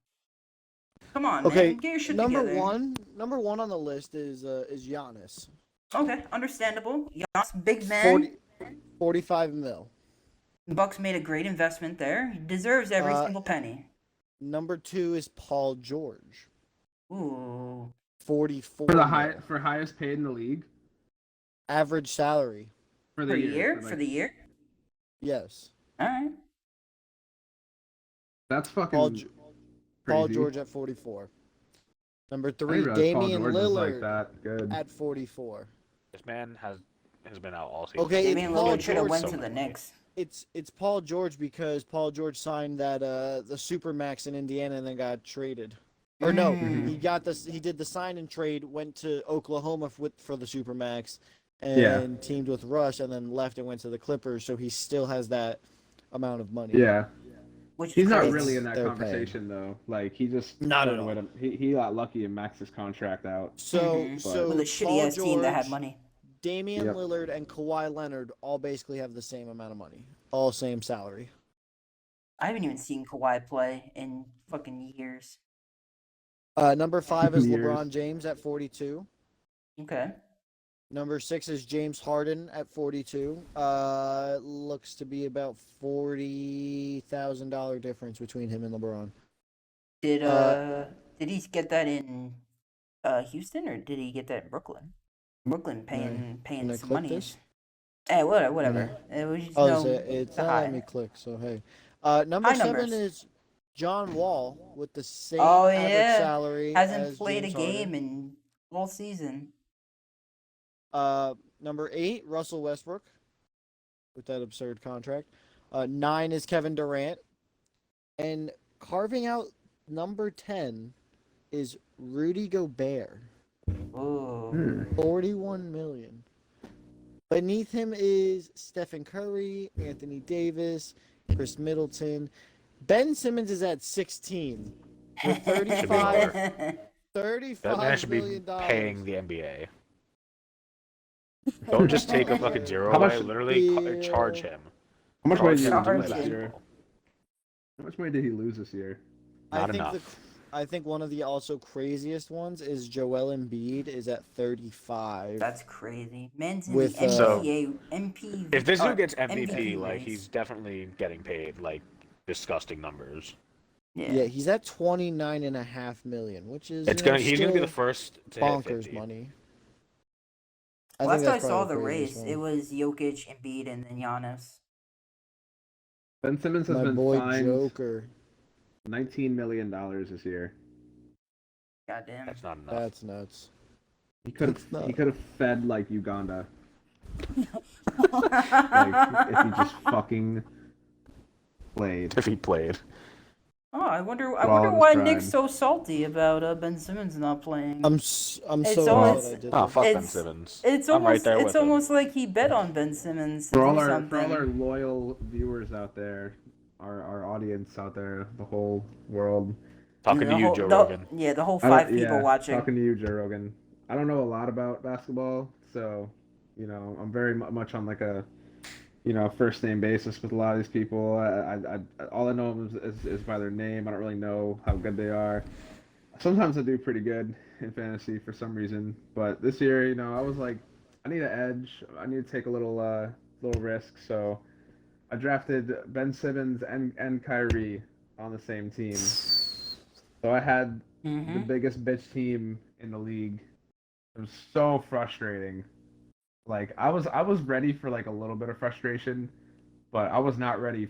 Come on, Okay, man, get your shit number together. number one on the list is Giannis. Okay, understandable. Giannis, big man. 45 mil. Bucks made a great investment there. He deserves every single penny. Number 2 is Paul George. Ooh, 44 For the mil. highest paid in the league Average salary. for for the the year. year, like, for the year. Yes. All right. That's fucking Paul crazy. George at 44. Number I 3, didn't realize Paul Damian George was like Lillard that good. at 44. This man has been out all season. Okay, Damian Paul Lillard should have George went so to the much. Knicks. It's Paul George because Paul George signed that the Supermax in Indiana and then got traded. Or no, Mm. he did the sign and trade, went to Oklahoma for the Supermax, and Yeah. teamed with Rush, and then left and went to the Clippers. So he still has that amount of money. Yeah, Which he's not crazy. really in that They're conversation though. Like he just Not at went all. with him. He got lucky and maxed his contract out. So Mhm. so With a shitty Paul ass team that had George, money. Damian Yep. Lillard and Kawhi Leonard all basically have the same amount of money, all same salary. I haven't even seen Kawhi play in fucking years. Number 5 is Years. LeBron James at 42. Okay. Number 6 is James Harden at 42. Looks to be about $40,000 difference between him and LeBron. Did he get that in Houston or did he get that in Brooklyn? Brooklyn paying Can I some click money. this? Hey, whatever. We just Oh, know it's the not high. letting me click. So hey, number High 7 numbers. is John Wall with the same Oh, average yeah. salary. Hasn't as played James a game Harden. in all season. Number 8, Russell Westbrook with that absurd contract. 9 is Kevin Durant. And carving out number 10 is Rudy Gobert. Ooh. 41 million. Beneath him is Stephen Curry, Anthony Davis, Chris Middleton. Ben Simmons is at 16 with Should be 35 lower. $35 That man should be million. paying the NBA. Don't just take a fucking zero How much- away. Literally Yeah. charge him. How much money Charge did he him to Charge lose play this him. year? basketball. How much money did he lose this year? Not I think enough. I think one of the also craziest ones is Joel Embiid is at 35. That's crazy. Man's in With, the So, MP. If this or dude gets MVP, like race. he's definitely getting paid like disgusting numbers. Yeah, he's at 29.5 million, which is He's gonna be the still first to hit bonkers 50. money. I Last think I that's saw probably the craziest race, one. it was Jokic, Embiid, and then Giannis. Ben Simmons has My been boy fined Joker. $19 million this year. Goddamn. That's not enough. That's nuts. He could That's not- have fed like Uganda. Like if he just fucking played. If he played. Oh, I wonder While in his why prime. Nick's so salty about Ben Simmons not playing. I'm It's so almost- glad I did Oh, that. fuck Ben It's- Simmons. It's I'm right almost there it's with him. almost like he bet on Ben Simmons to For all do our something. loyal viewers out there, our audience out there, the whole world. Talking The to you, whole- Joe the- Rogan. Yeah, the whole I don't- 5 people yeah, watching. Talking to you, Joe Rogan. I don't know a lot about basketball, so I'm very much on like a first name basis with a lot of these people. I all I know is by their name. I don't really know how good they are. Sometimes I do pretty good in fantasy for some reason, but this year, I was like, I need an edge. I need to take a little risk, so I drafted Ben Simmons and Kyrie on the same team. So I had the biggest bitch team in the league. It was so frustrating. Like I was ready for like a little bit of frustration, but I was not ready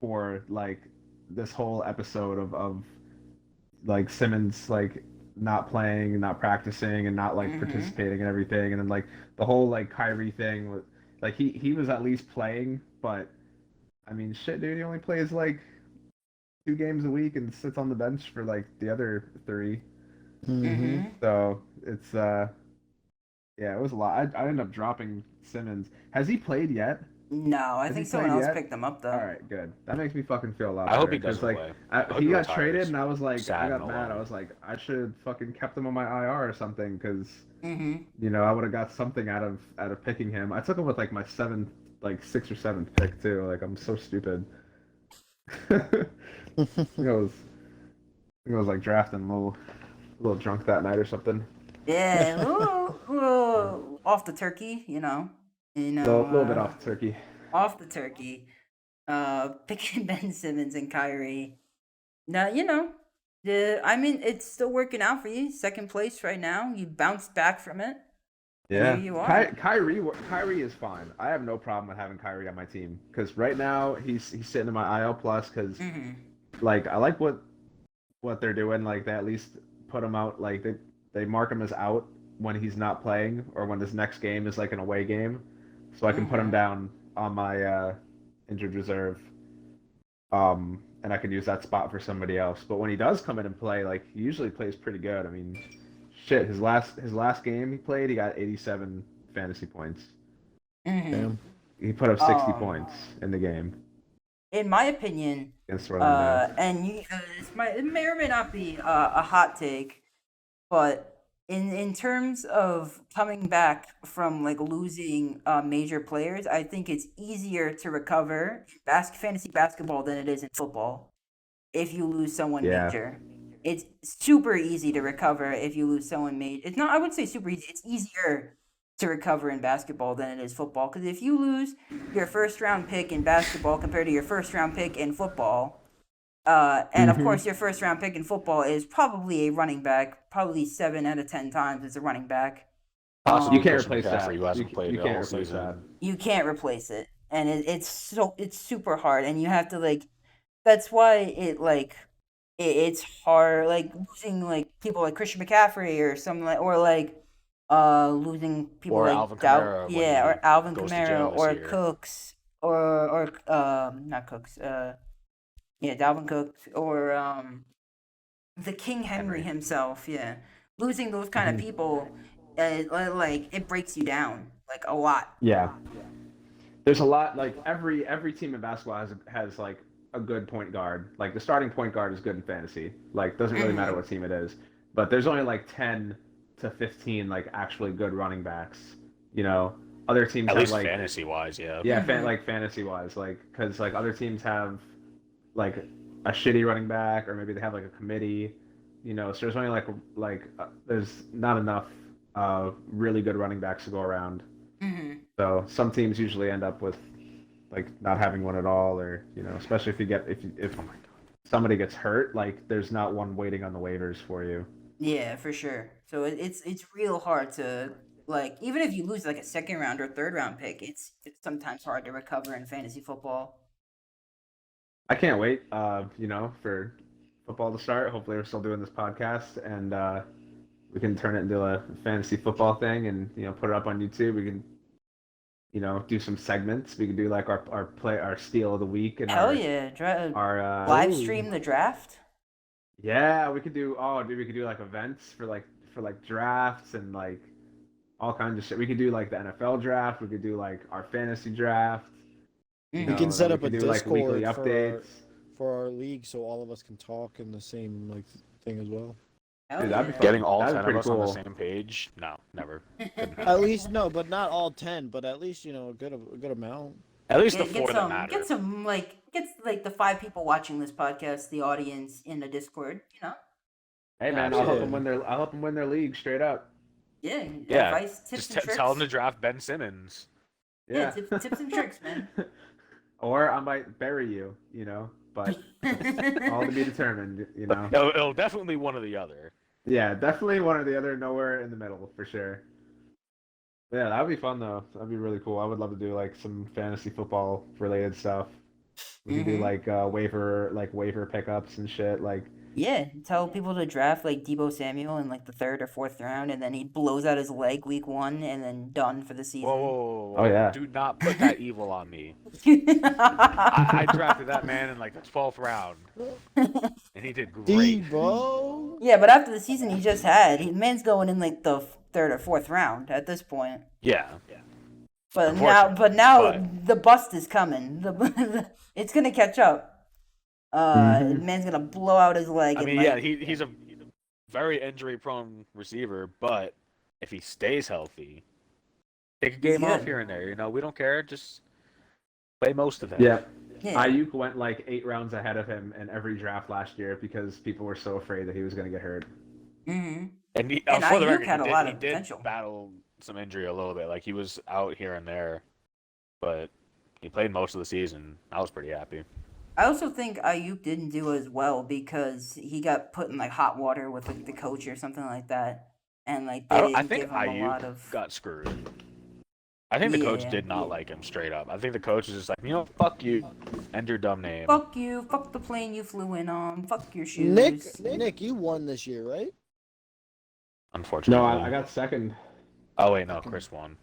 for like this whole episode of like Simmons like not playing, not practicing, and not like participating and everything, and then like the whole like Kyrie thing was like he was at least playing, but I mean shit, dude, he only plays like 2 games a week and sits on the bench for like the other 3. Mm-hmm. So it's yeah, it was a lot. I ended up dropping Simmons. Has he played yet? No, I Has think he someone played else yet? picked him up though. All right, good. That makes me fucking feel a lot I better. hope he 'cause, doesn't like, play. I hope he got retires. traded, and I was like, Sad I got and mad. I alone. was like, I should have fucking kept him on my IR or something, because Mm-hmm. I would have got something out of picking him. I took him with like my 6th or 7th pick too. Like I'm so stupid. I think I was like drafting a little drunk that night or something. Yeah, ooh, off the turkey, A little bit off the turkey. off the turkey. Picking Ben Simmons and Kyrie. Now, I mean, it's still working out for you. 2nd place right now. You bounced back from it. Yeah, Here you are. Kyrie is fine. I have no problem with having Kyrie on my team because right now he's sitting in my IL plus because like I like what they're doing. Like they at least put him out. Like they mark him as out when he's not playing or when his next game is like an away game, so I can put him down on my injured reserve. And I can use that spot for somebody else. But when he does come in and play, like he usually plays pretty good. I mean, shit, his last game he played, he got 87 fantasy points. Damn. He put up 60 points in the game In my opinion, against Orlando. and it may or may not be a hot take, but in terms of coming back from like losing major players, I think it's easier to recover in fantasy basketball than it is in football. If you lose someone Yeah. major, it's super easy to recover if you lose someone major. It's not. I wouldn't say super easy. It's easier to recover in basketball than it is football. Because if you lose your 1st-round pick in basketball compared to your 1st-round pick in football, and of course your 1st-round pick in football is probably a running back, probably 7 out of 10 times it's a running back. Possibly You can't Christian replace that. McCaffrey, who hasn't played You the can't whole replace season. that. You can't replace it, and it's super hard, and you have to like. That's why it's hard, like losing like people like Christian McCaffrey or something like, or like losing people Or like Alvin Kamara when yeah, he or Alvin goes to Kamara jail this or year. Cooks or not Cooks, yeah, Dalvin Cooks or the King Henry himself, yeah. Losing those kind of people, like it breaks you down like a lot. Yeah. There's a lot, like every team in basketball has like a good point guard. Like the starting point guard is good in fantasy. Like doesn't really matter what team it is. But there's only like 10 to 15 like actually good running backs. Other teams At have least like fantasy wise, yeah. yeah, like fantasy wise, like because like other teams have like a shitty running back or maybe they have like a committee. So there's only there's not enough really good running backs to go around. So some teams usually end up with like not having one at all, or especially if somebody gets hurt, like there's not one waiting on the waivers for you. Yeah, for sure. So it's real hard to like even if you lose like a second round or third round pick, it's sometimes hard to recover in fantasy football. I can't wait, for football to start. Hopefully, we're still doing this podcast, and we can turn it into a fantasy football thing, and put it up on YouTube. We can, do some segments. We can do like our steal of the week and Hell our yeah, our live stream the draft. yeah. We could do we could do like events for like drafts and like all kinds of shit. We could do like the NFL draft. We could do like our fantasy draft. We can set up a do like weekly Discord updates. for our league, so all of us can talk in the same like thing as well. Dude, that'd be fun. Getting all That'd 10 be of us pretty on the cool. same page? No, never. At least no, but not all 10, but at least a good amount. At least the Get 4 that some, matter. get some like the 5 people watching this podcast, the audience in the Discord. Hey man, I'll help them win their league straight up. Yeah, Yeah, advice, tips, Just and tricks. tell them to draft Ben Simmons. Yeah, tips and tricks, man. Or I might bury you, but all to be determined, It'll definitely be one or the other. Yeah, definitely one or the other, nowhere in the middle for sure. Yeah, that would be fun though. That'd be really cool. I would love to do like some fantasy football related stuff. We could do like waiver pickups and shit. Like Yeah, tell people to draft like Debo Samuel in like the 3rd or 4th round, and then he blows out his leg week 1, and then done for the season. Whoa. Oh, yeah. Do not put that evil on me. I drafted that man in like the 12th round, and he did great. Debo. Yeah, but after the season he just had, the man's going in like the 3rd or 4th round at this point. Yeah. But Unfortunately, now the bust is coming. It's gonna catch up. The man's gonna blow out his leg. I mean, he's a very injury-prone receiver, but if he stays healthy, take a game off here and there. We don't care. Just play most of it. yeah. Yeah. Ayuk went like 8 rounds ahead of him in every draft last year because people were so afraid that he was going to get hurt. Mm-hmm. And And for the Ayuk record, had a he lot of did potential. battle some injury a little bit. Like he was out here and there, but he played most of the season. I was pretty happy. I also think Ayuk didn't do as well because he got put in like hot water with like the coach or something like that, and like they I didn't think give him a lot Ayuk of. got screwed. I think the coach did not like him straight up. I think the coach was just like, fuck you and your dumb name. Fuck you! Fuck the plane you flew in on! Fuck your shoes! Nick, you won this year, right? Unfortunately. No, I got second. Oh wait, no, Chris won.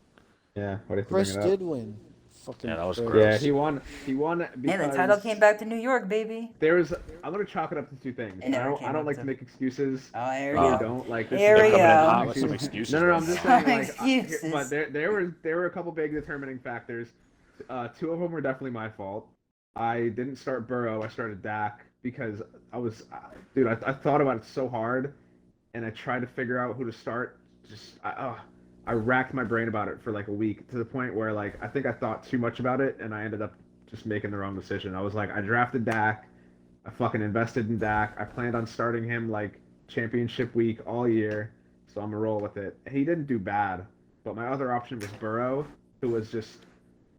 Yeah, what if Chris did win. Fucking Yeah, that was Chris. gross. Yeah, he won. He won Yeah, the because title came back to New York, baby. there was. I'm gonna chalk it up to 2 things. It never I came don't up like to- to make excuses. Oh, there we I go. don't like this. Here we They're coming in go. hot with some excuses. No, I'm right just now. saying, like, Excuses. but there were a couple big determining factors. 2 of them were definitely my fault. I didn't start Burrow. I started Dak because I was, dude. I thought about it so hard, and I tried to figure out who to start. I racked my brain about it for like a week to the point where like I think I thought too much about it, and I ended up just making the wrong decision. I was like, I drafted Dak. I fucking invested in Dak. I planned on starting him like championship week all year, so I'm gonna roll with it. He didn't do bad, but my other option was Burrow, who was just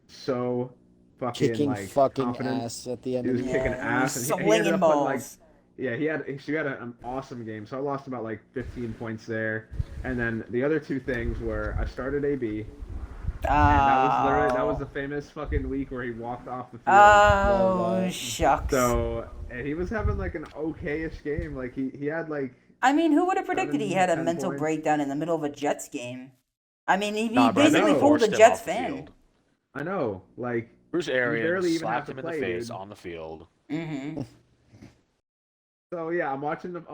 so Kicking fucking confident. ass at the end He of was the kicking year. ass, and he ended Slinging up putting, like, balls. yeah, he had an awesome game. So I lost about like 15 points there, and then the other 2 things were I started AB, and that was the famous fucking week where he walked off the field. Oh, shucks. So and he was having like an okay-ish game. Like he had like I mean, who would have predicted he had a 10 mental points. breakdown in the middle of a Jets game? I mean, he Nah, but I think basically they pulled a forced him Jets off the fan. field. I know like Bruce barely Arians even slapped have him to in the play, face dude. on the field. Mm-hmm. So yeah, I'm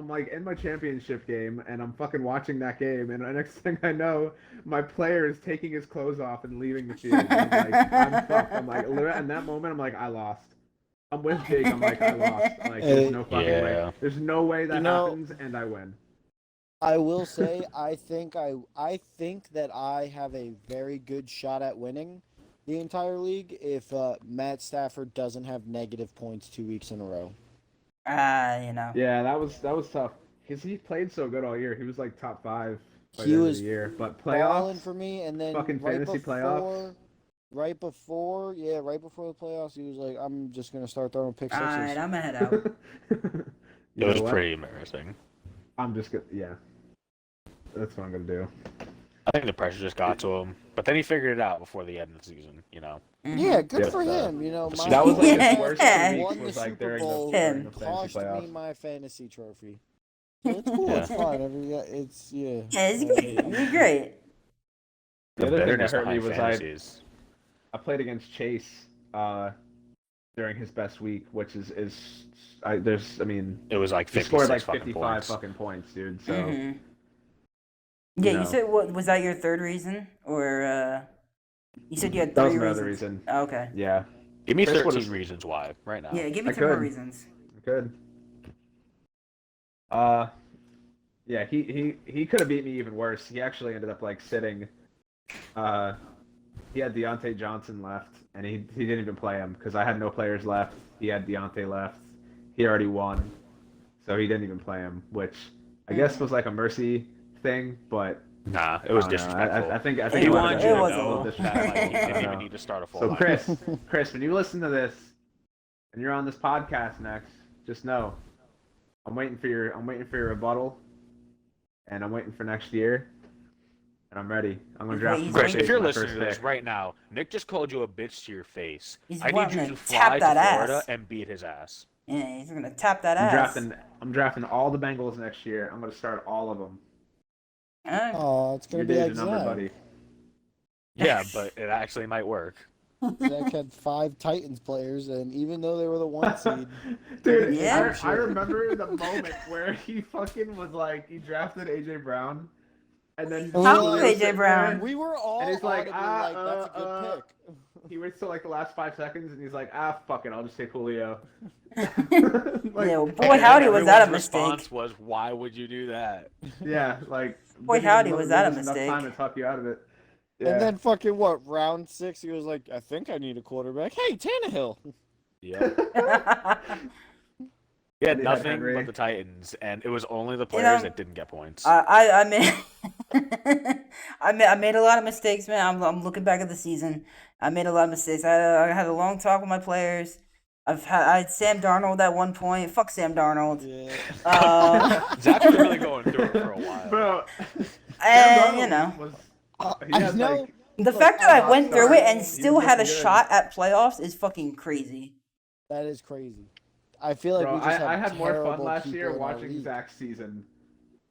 like in my championship game, and I'm fucking watching that game, and the next thing I know, my player is taking his clothes off and leaving the field. I'm like, I'm fucked. I'm like, in that moment, I'm like, I lost. I'm with Jake. I'm like, I lost. Like, there's no fucking way. Yeah. There's no way that happens, and I win. I will say, I think that I have a very good shot at winning the entire league if Matt Stafford doesn't have negative points 2 weeks in a row. Yeah, that was tough because he played so good all year. He was like top 5 by the end of the year. But Balling playoffs for me, and then fucking fantasy playoffs. Right before the playoffs, he was like, "I'm just gonna start throwing pick sixes." All right, I'm gonna head out. You It was know what? pretty embarrassing. I'm just gonna, yeah. That's what I'm gonna do. I think the pressure just got to him, but then he figured it out before the end of the season. Yeah, good Yep, for him. That was like his Yeah. worst 2 weeks won the was like Super during Bowl, during the fantasy cost me playoffs. my fantasy trophy. So it's cool. Yeah. It's fine. It's Yeah, it's great. You're great. The other thing that bitterness hurt me behind was fantasies. I played against Chase during his best week, which is It was like he 56 scored like fucking 55 points. fucking points, dude. So Mhm. you Yeah, know. you said what was that your third reason, or you said you had That was three another reasons? reason. Oh, okay. Yeah, Give me Chris 13 would've- reasons why right now. Yeah, give me I two more could. reasons. good. Yeah, he could have beat me even worse. He actually ended up like sitting. He had Deontay Johnson left, and he didn't even play him because I had no players left. He had Deontay left. He already won, so he didn't even play him, which I guess was like a mercy thing, but Nah, it was I don't know. disrespectful. I think He He it was- wanted was you it to was a know little- that like, he didn't I even know. need to start a full So lineup. Chris, when you listen to this and you're on this podcast next, just know I'm waiting for your rebuttal, and I'm waiting for next year, and I'm ready. I'm gonna draft. Wait, Chris, Chase if you're my listening first to this pick. right now, Nick just called you a bitch to your face. He's I need wanting you to to tap fly to that Florida ass. and beat his ass. Yeah, he's gonna tap that I'm ass. drafting all the Bengals next year. I'm gonna start all of them. Alright. Oh, it's Your gonna be days like are numbered, Zach. buddy. Yeah, but it actually might work. Zach had 5 Titans players, and even though they were the 1 seed, Dude, Yeah. I remember the moment where he fucking was like, he drafted AJ Brown, and then How Julio old AJ sitting Brown? there, we were all And it's like, audibly like, "That's a good pick." He waits till like the last 5 seconds, and he's like, fuck it, I'll just take Julio. Like, Yeah, well, boy, And howdy, was that a everyone's mistake? response was, why would you do that? yeah, like. Boy, didn't even howdy, give was that a us enough mistake? time to talk you out of it. Yeah. And then fucking what? Round 6, he was like, "I think I need a quarterback." Hey, Tannehill. Yep. He had Yeah, nothing Henry. but the Titans, and it was only the players that didn't get points. I made I made a lot of mistakes, man. I'm looking back at the season. I made a lot of mistakes. I had a long talk with my players. I had Sam Darnold at one point. Fuck Sam Darnold. Yeah. Zach was really going through it for a while. Bro, And you know, he I had, know. like, the Look, fact that I'm I not went through it sorry. and He still was had a looking good. shot at playoffs is fucking crazy. That is crazy. I feel like Bro, we just I had more fun terrible last people year in our watching league. Zach's season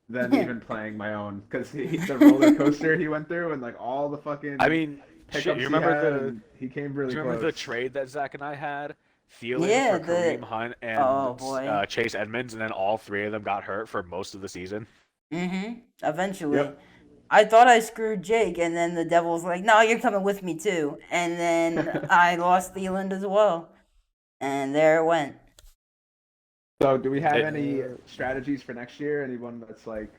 than even playing my own, because the roller coaster he went through and like all the fucking. I mean, pickups shit, you he remember had, the and he came really do you remember the close. trade that Zach and I had? Thielen Yeah, for Kareem Hunt and oh, boy. Chase Edmonds, and then all 3 of them got hurt for most of the season. Eventually. Yep. I thought I screwed Jake, and then the Devil's like, "No, you're coming with me too." And then I lost Thielen as well, and there it went. So, do we have It- any strategies for next year? Anyone that's like,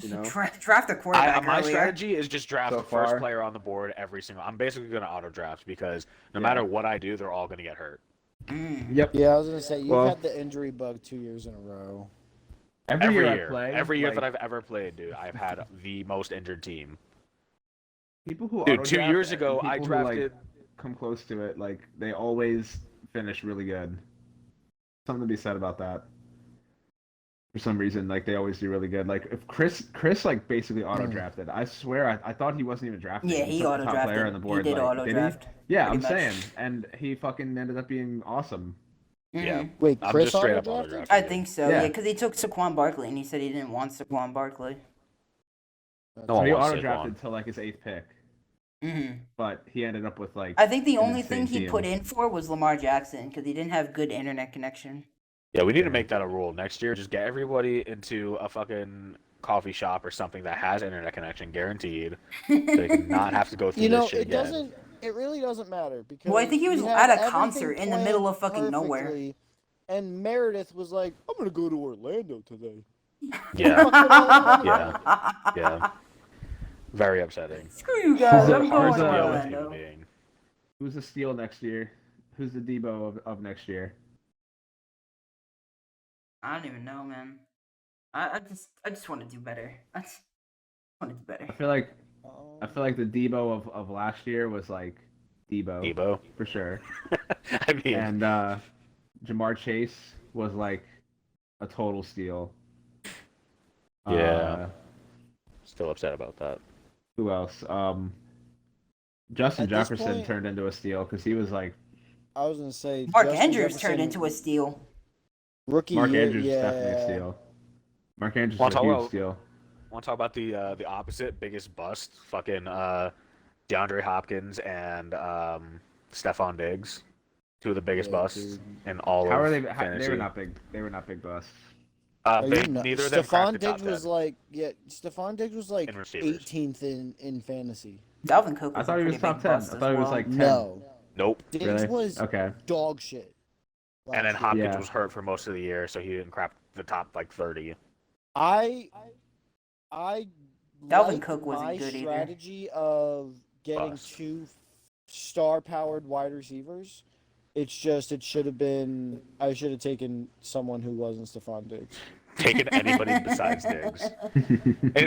Draft a quarterback My earlier. strategy is just draft So the first far. player on the board every single. I'm basically going to auto draft because no Yeah. matter what I do, they're all going to get hurt. Yep. Yeah, I was gonna say you've Well- had the injury bug 2 years in a row. Every year I year, play, every year like, that I've ever played, dude, I've had the most injured team. people who Dude, auto-draft 2 years and ago, I people who, like, drafted. come close to it, like they always finish really good. Something to be said about that. For some reason, like they always do really good. Like if Chris like basically auto drafted. I swear, I thought he wasn't even drafted. Yeah, he was like the auto top player on drafted. the board. He did like, auto did he? draft. Yeah, I'm pretty much. saying, and he fucking ended up being awesome. Yeah, Wait, I'm Chris just straight up auto-drafted? auto-drafting. I think so. Yeah, Yeah. because he took Saquon Barkley, and he said he didn't want Saquon Barkley. No So one he wants auto Saquon. drafted till like his 8th pick, but he ended up with like. I think the an only insane thing he team. put in for was Lamar Jackson because he didn't have good internet connection. Yeah, we need to make that a rule next year. Just get everybody into a fucking coffee shop or something that has internet connection guaranteed, so they can not have to go through You know, this shit it again. doesn't. It really doesn't matter because. Well, I think he was we at had a concert everything in the middle of planned fucking nowhere. perfectly, And Meredith was like, "I'm gonna go to Orlando today." Yeah, Fucking Orlando. yeah. Very upsetting. Screw you guys, So I'm hard going to to deal with Orlando. human being. Who's the steal next year? Who's the Debo of next year? I don't even know, man. I just want to do better. I just want to do better. I feel like the Debo of last year was like Debo Debo. for sure, I mean, and Jamar Chase was like a total steal. Yeah. still upset about that. Who else? Justin At this Jefferson point- turned into a steal because he was like I was gonna say Mark Justin Andrews Jefferson, turned into a steal. rookie Mark year. Andrews is definitely a Yeah, steal. Mark Andrews Want is to a talk huge about steal. want to talk about the opposite biggest bust? Fucking DeAndre Hopkins and Stephon Diggs, two of the biggest Yeah, busts dude. in all How of are they? fantasy. They were not big. They were not big busts. Are They you not? neither of them cracked Stephon the top Diggs was 10 like, Stephon Diggs was like in receivers. 18th in fantasy. Dalvin Cook I was thought a he pretty was top big 10. bust I as thought he was well. like 10. No, Nope. Diggs Really? was Okay. dog shit. And then last year. Hopkins Yeah. was hurt for most of the year, so he didn't crack the top like 30. I Dalvin like Cook wasn't my good either. strategy of getting Bust. 2 star-powered wide receivers. It's just it should have been. I should have taken someone who wasn't Stephon Diggs. Taking anybody besides Diggs.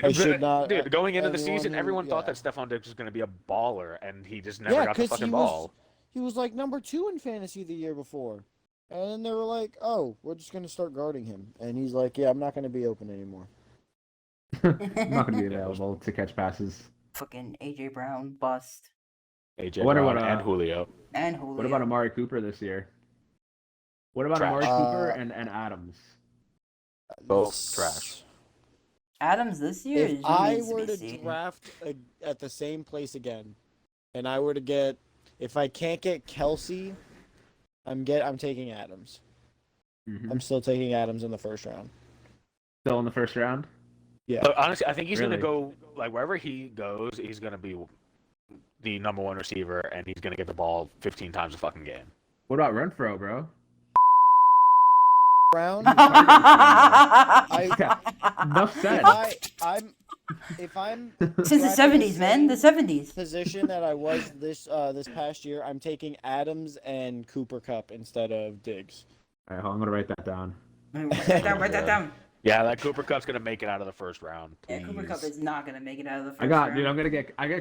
I should not. Dude, going into the anyone season, who- everyone thought yeah. that Stephon Diggs was going to be a baller, and he just never Yeah, got the 'cause fucking he ball. He was like number 2 in fantasy the year before, and then they were like, "Oh, we're just gonna start guarding him," and he's like, "Yeah, I'm not gonna be open anymore." I'm not going to be available to catch passes. Fucking AJ Brown bust. AJ I wonder Brown what, and Julio. And Julio. What about Amari Cooper this year? What about Trash. Amari Cooper and Adams? Both trash. Adams this year? If I were to draft at the same place again, and I were to get, if I can't get Kelsey, I'm taking Adams. Mhm. I'm still taking Adams in the first round. Still in the first round? Yeah. But honestly, I think he's Really? going to go, like, wherever he goes, he's going to be the number one receiver, and he's going to get the ball 15 times a fucking game. What about Renfro, bro? Round. Enough said. If I'm Since the drafting 70s, man. The 70s. position that I was this past year, I'm taking Adams and Cooper Cup instead of Diggs. All right, hold on, I'm going to write that down. Write that down. Yeah, that Cooper Cup's going to make it out of the first round. Yeah, Cooper Cup please. is not gonna make it out of the first I got round.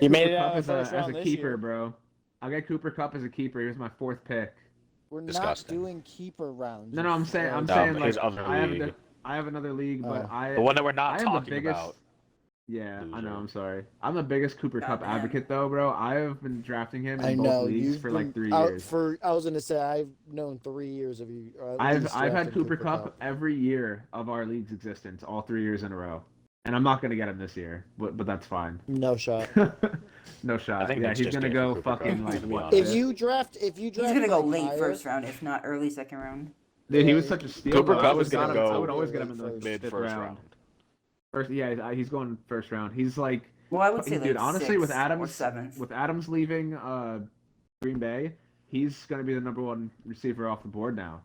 He made Cooper it out Cup of the first as round a this keeper, year. bro. I got Cooper Cup as a keeper. He was my 4th pick. We're Disgusting. not doing keeper rounds. No, I'm saying No, like his other league. I have another league, but Oh. The one that we're I not am the talking biggest. about. Yeah, I know. Loser. I'm sorry. I'm the biggest Cooper Cup Goddamn. advocate, though, bro. I have been drafting him in I both know leagues you've for been like 3 out years. I was gonna say I've known 3 years of you. or at least I've had drafted Cooper Cup every year of our league's existence, all 3 years in a row, and I'm not gonna get him this year, but that's fine. No shot. No shot. I think Yeah, that's he's just gonna it go for Cooper fucking Cup, like to be what? honest. If you draft, He's gonna go like, late higher- first round, if not early second round. Dude, he was such a steal. Cooper though. Cup I is gonna got him- go I would always get him in the mid Mid 5th first round. First, yeah, he's going first round. He's like, Well, I would say dude, like honestly, with 6th or Adams, 7th. with Adams leaving Green Bay, he's gonna be the number 1 receiver off the board now.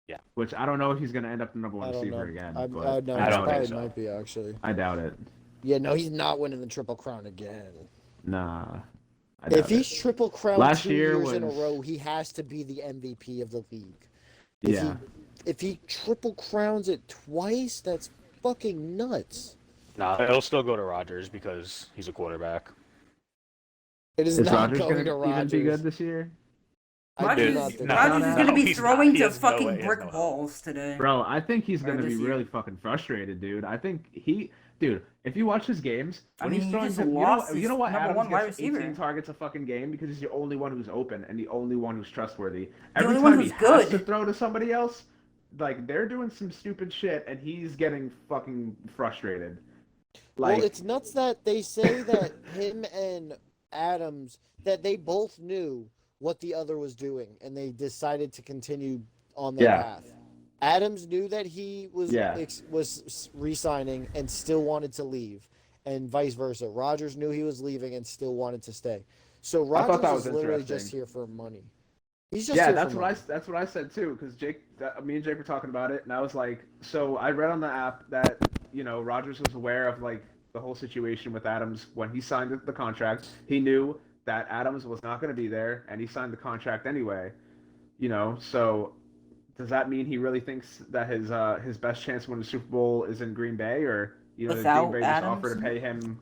Yeah. Which I don't know if he's gonna end up the number 1 I don't receiver know. again. I but know. I he don't probably think so. might be actually. I doubt it. Yeah, no, he's not winning the Triple Crown again. Nah. I If doubt he's it. Triple Crown Last 2 year years in a was- row, he has to be the MVP of the league. If Yeah. If he Triple Crowns it twice, that's fucking nuts. No, it'll still go to Rodgers because he's a quarterback. It is Is not Rodgers going gonna to even Rodgers. be good this year? I do Rodgers, not think no, Rodgers is no, gonna be he's throwing not. He to has no way. fucking He has brick no help. walls today. Bro, I think he's Or gonna this be year. really fucking frustrated, dude. I think dude, if you watch his games, I when mean, he's you throwing just to, lost you his know what? number Adams one wide gets receiver. 18 targets a fucking game because he's the only one who's open and the only one who's trustworthy. The Every only one time he who's has good. to throw to somebody else, like they're doing some stupid shit and he's getting fucking frustrated. Like, Well, it's nuts that they say that him and Adams that they both knew what the other was doing and they decided to continue on their Yeah. path. Adams knew that he was Yeah. was re-signing and still wanted to leave, and vice versa. Rodgers knew he was leaving and still wanted to stay. So I thought Rodgers that is was literally interesting. just here for money. He's just yeah, here that's for what money. that's what I said too. Because me and Jake were talking about it, and I was like, so I read on the app that Rodgers was aware of like the whole situation with Adams when he signed the contract. He knew that Adams was not going to be there, and he signed the contract anyway. So does that mean he really thinks that his best chance to win the Super Bowl is in Green Bay, or did Without Green Bay just Adams? offer to pay him?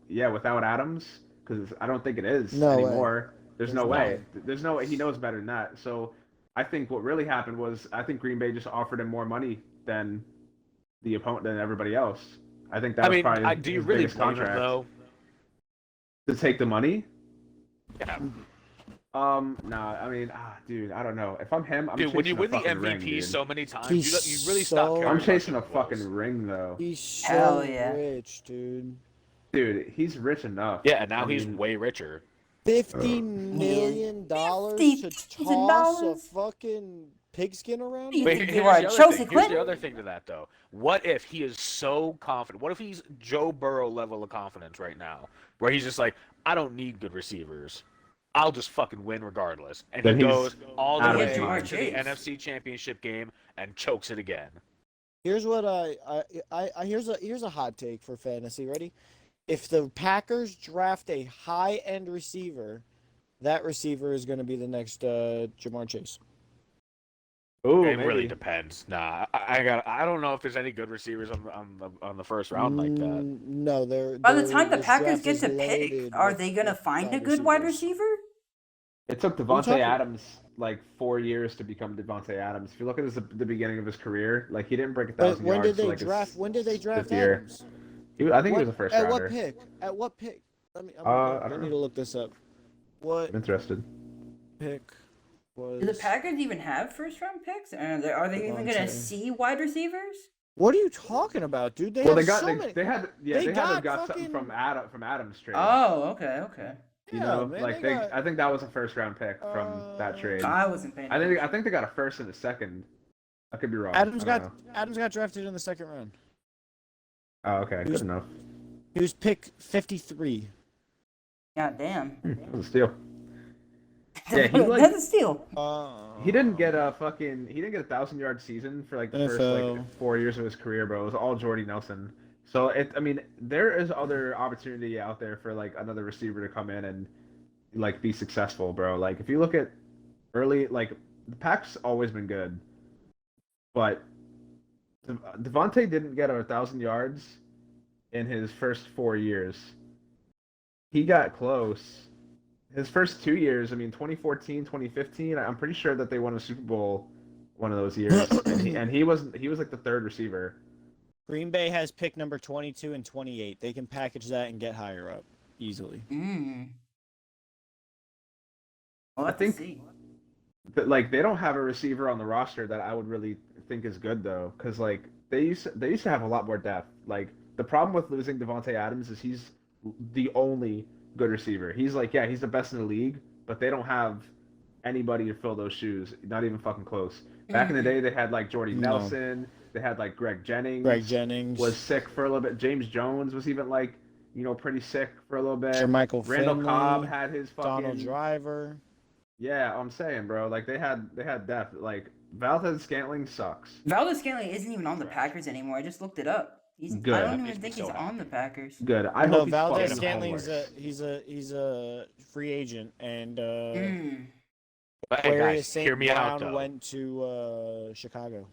Yeah, without Adams, because I don't think it is No way. anymore. There's no There's way. There's no way. He knows better than that. So I think what really happened was I think Green Bay just offered him more money than the opponent than everybody else. I think that I was mean, probably do you his really biggest blame him contract. though? To take the money? Yeah. Nah, I mean, dude, I don't know. If I'm him, I'm Dude, when you chasing a win the fucking MVP ring, dude. so many times, He's you really stop so- caring. I'm chasing a about your fucking goals. ring, though. He's so Hell yeah. rich, dude. Dude, he's rich enough. Yeah, and now I he's mean, way richer. $50 million to toss a fucking pigskin around? You Wait, think here's you are the other Chelsea thing. Here's the Clinton? other thing to that, though. What if he is so confident? What if he's Joe Burrow level of confidence right now, where he's just like, I don't need good receivers. I'll just fucking win regardless. And Then he he's goes all the out of way his into mind. the NFC Championship game and chokes it again. Here's what here's a hot take for fantasy. Ready? If the Packers draft a high-end receiver, that receiver is going to be the next Jamar Chase. ooh, It maybe. really depends. Nah, I don't know if there's any good receivers on the first round like that. No, they're By the time the this Packers draft get is to pick, loaded are with- they gonna with find a wide good wide receivers. receiver? It took you Devontae talking- Adams like 4 years to become Devontae Adams. If you look at the beginning of his career, like he didn't break 1,000 When yards. did they till, like, draft? his When did they draft fifth year. Adams? I think he was a first At rounder. what pick? At what pick? I don't need know. to look this up. What I'm interested. pick was? Do the Packers even have first round picks? And are they even gonna Devontae. see wide receivers? What are you talking about, dude? They Well, have they got so many. they had they they had to got have got fucking- something from Adams trade. Oh, okay. You Yeah, know, man, like they got- I think that was a first round pick from that trade. I wasn't paying. I think they got a first and a second. I could be wrong. Adams I don't got know. Adams got drafted in the second round. Oh, okay, good enough. He was pick 53. God damn. That was a steal. Yeah, he like That's a steal. he didn't get a 1,000-yard season for like the first NFL. like 4 years of his career, bro. It was all Jordy Nelson. So I mean, there is other opportunity out there for like another receiver to come in and like be successful, bro. Like if you look at early, like the Pack's always been good, but Devontae didn't get 1,000 yards in his first 4 years. He got close. His first 2 years, I mean, 2014, 2015, I'm pretty sure that they won a Super Bowl one of those years, and he was like the third receiver. Green Bay has pick number 22 and 28. They can package that and get higher up easily. Well, I think- But like they don't have a receiver on the roster that I would really think is good though, because like they used to have a lot more depth. Like the problem with losing Devontae Adams is he's the only good receiver. He's like, yeah, he's the best in the league, but they don't have anybody to fill those shoes. Not even fucking close. Back in the day, they had like Jordy No. Nelson. They had like Greg Jennings. Greg Jennings was sick for a little bit. James Jones was even like, pretty sick for a little bit. Jermichael Randall Finley, Cobb had his fucking. Donald Driver. Yeah, I'm saying, bro. Like they had depth. Like Valdez-Scantling sucks. Valdez-Scantling isn't even on the Packers anymore. I just looked it up. Good. I don't even Makes me think so he's on happy. the Packers. Good. I No, hope he's Valdez fucking Scantling's homeless. he's a free agent, and But hey, Aquarius guys, St. hear me out Brown though. went to Chicago.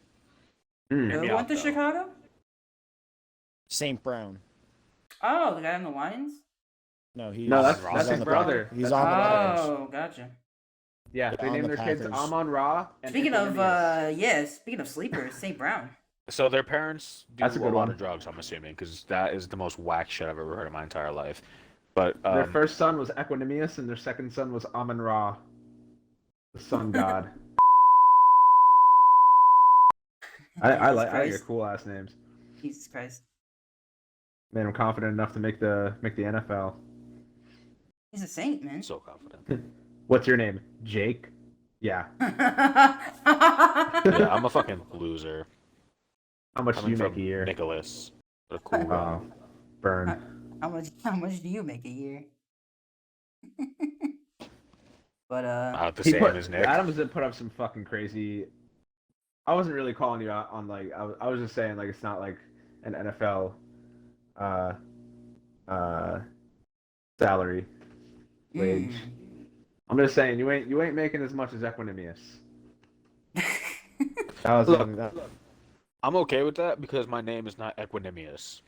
Mm. Who me went out, to though. Chicago? St. Brown. Oh, the guy on the Lions? No, No, that's he's his on the brother. He's That's on the Packers. Oh, gotcha. Yeah, they On named the their kids Packers. Amon Ra. And Speaking of, Equanimeous. speaking of sleepers, St. Brown. So their parents do That's a a good lot one. of drugs, I'm assuming, because that is the most whack shit I've ever heard in my entire life. But Their first son was Equanimeous, and their second son was Amon Ra, the sun god. I like your Christ. cool ass names. Jesus Christ. Man, I'm confident enough to make the NFL. He's a saint, man. so confident. What's your name? Jake? Yeah. Yeah, I'm a fucking loser. How much do Coming you make from a year? Nicholas, the cool guy. Oh, burn. How much do you make a year? But About the He same put- as Nick. Adams did put up some fucking crazy. I wasn't really calling you out on like I was just saying like it's not like an NFL salary wage. I'm just saying you ain't making as much as Equanimeous. That was Look, I'm okay with that because my name is not Equanimous.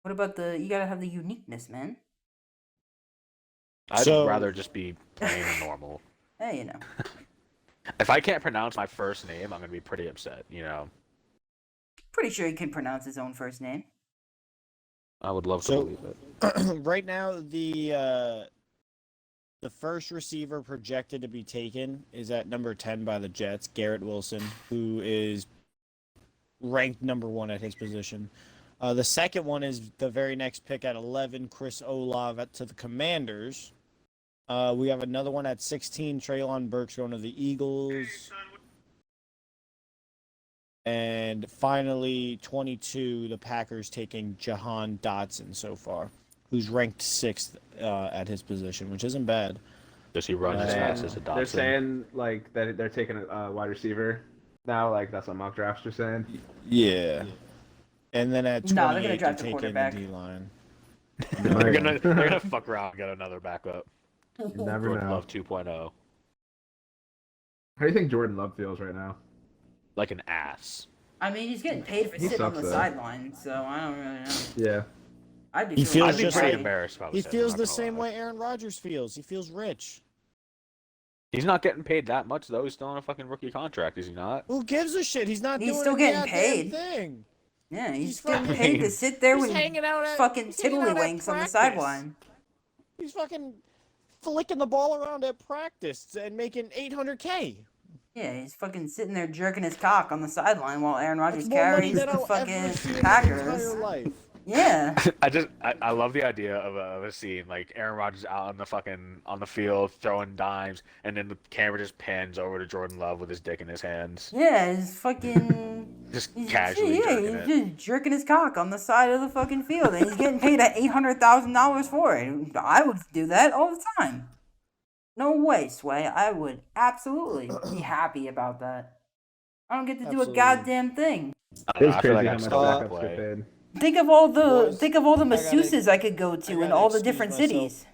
what about you gotta have the uniqueness, man. I'd So- rather just be plain and normal. Hey, you know. If I can't pronounce my first name, I'm gonna be pretty upset. Pretty sure he can pronounce his own first name. I would love to So- believe it. Right now, the first receiver projected to be taken is at number 10 by the Jets, Garrett Wilson, who is ranked number 1 at his position. The second one is the very next pick at 11, Chris Olave to the Commanders. We have another one at 16, Treylon Burks going to the Eagles. And finally, 22, the Packers taking Jahan Dotson so far, who's ranked 6th at his position, which isn't bad. Does he run as fast as a Dotson? They're saying like that they're taking a wide receiver now. Like that's what mock drafts are saying. Yeah. And then at 28, No, they're gonna draft to a take in the quarterback. D-line. they're gonna fuck around and get another backup. You never Jordan know. Love 2.0. How do you think Jordan Love feels right now? Like an ass. I mean, he's getting paid for He sitting on sucks, the though. sideline, so I don't really know. Yeah. I'd be He feeling feels I'd be just pretty like- embarrassed if I was He him, feels I'm the not same gonna lie. way Aaron Rodgers feels. He feels rich. He's not getting paid that much though. He's still on a fucking rookie contract, is he not? Who gives a shit? He's not He's doing still any getting goddamn paid. thing. Yeah, he's He's getting fucking- paid to sit there He's with hanging out at fucking he's hanging out at tiddlywinks on the practice. sideline. He's fucking flicking the ball around at practice and making $800K. Yeah, he's fucking sitting there jerking his cock on the sideline while Aaron Rodgers That's more money carries than the I'll ever fucking see in my Packers. entire life. Yeah. I love the idea of a scene like Aaron Rodgers out on the field throwing dimes, and then the camera just pans over to Jordan Love with his dick in his hands, Yeah, he's fucking... just He's, casually yeah, jerking he's it. just jerking his cock on the side of the fucking field, and he's getting paid at $800,000 for it. I would do that all the time. No way, Sway. I would absolutely be happy about that. I don't get to do a Absolutely. goddamn thing. I don't know, It's I feel crazy like how I'm much still gonna backups get play. paid. Think of all the Boys, masseuses I could go to in gotta all the excuse different myself. cities.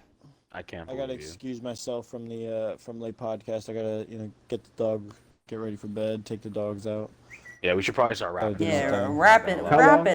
I can't I gotta believe you. excuse myself from the podcast. I gotta get the dog, get ready for bed, take the dogs out. Yeah, we should probably start wrapping. Yeah, this up. Wrap it How long?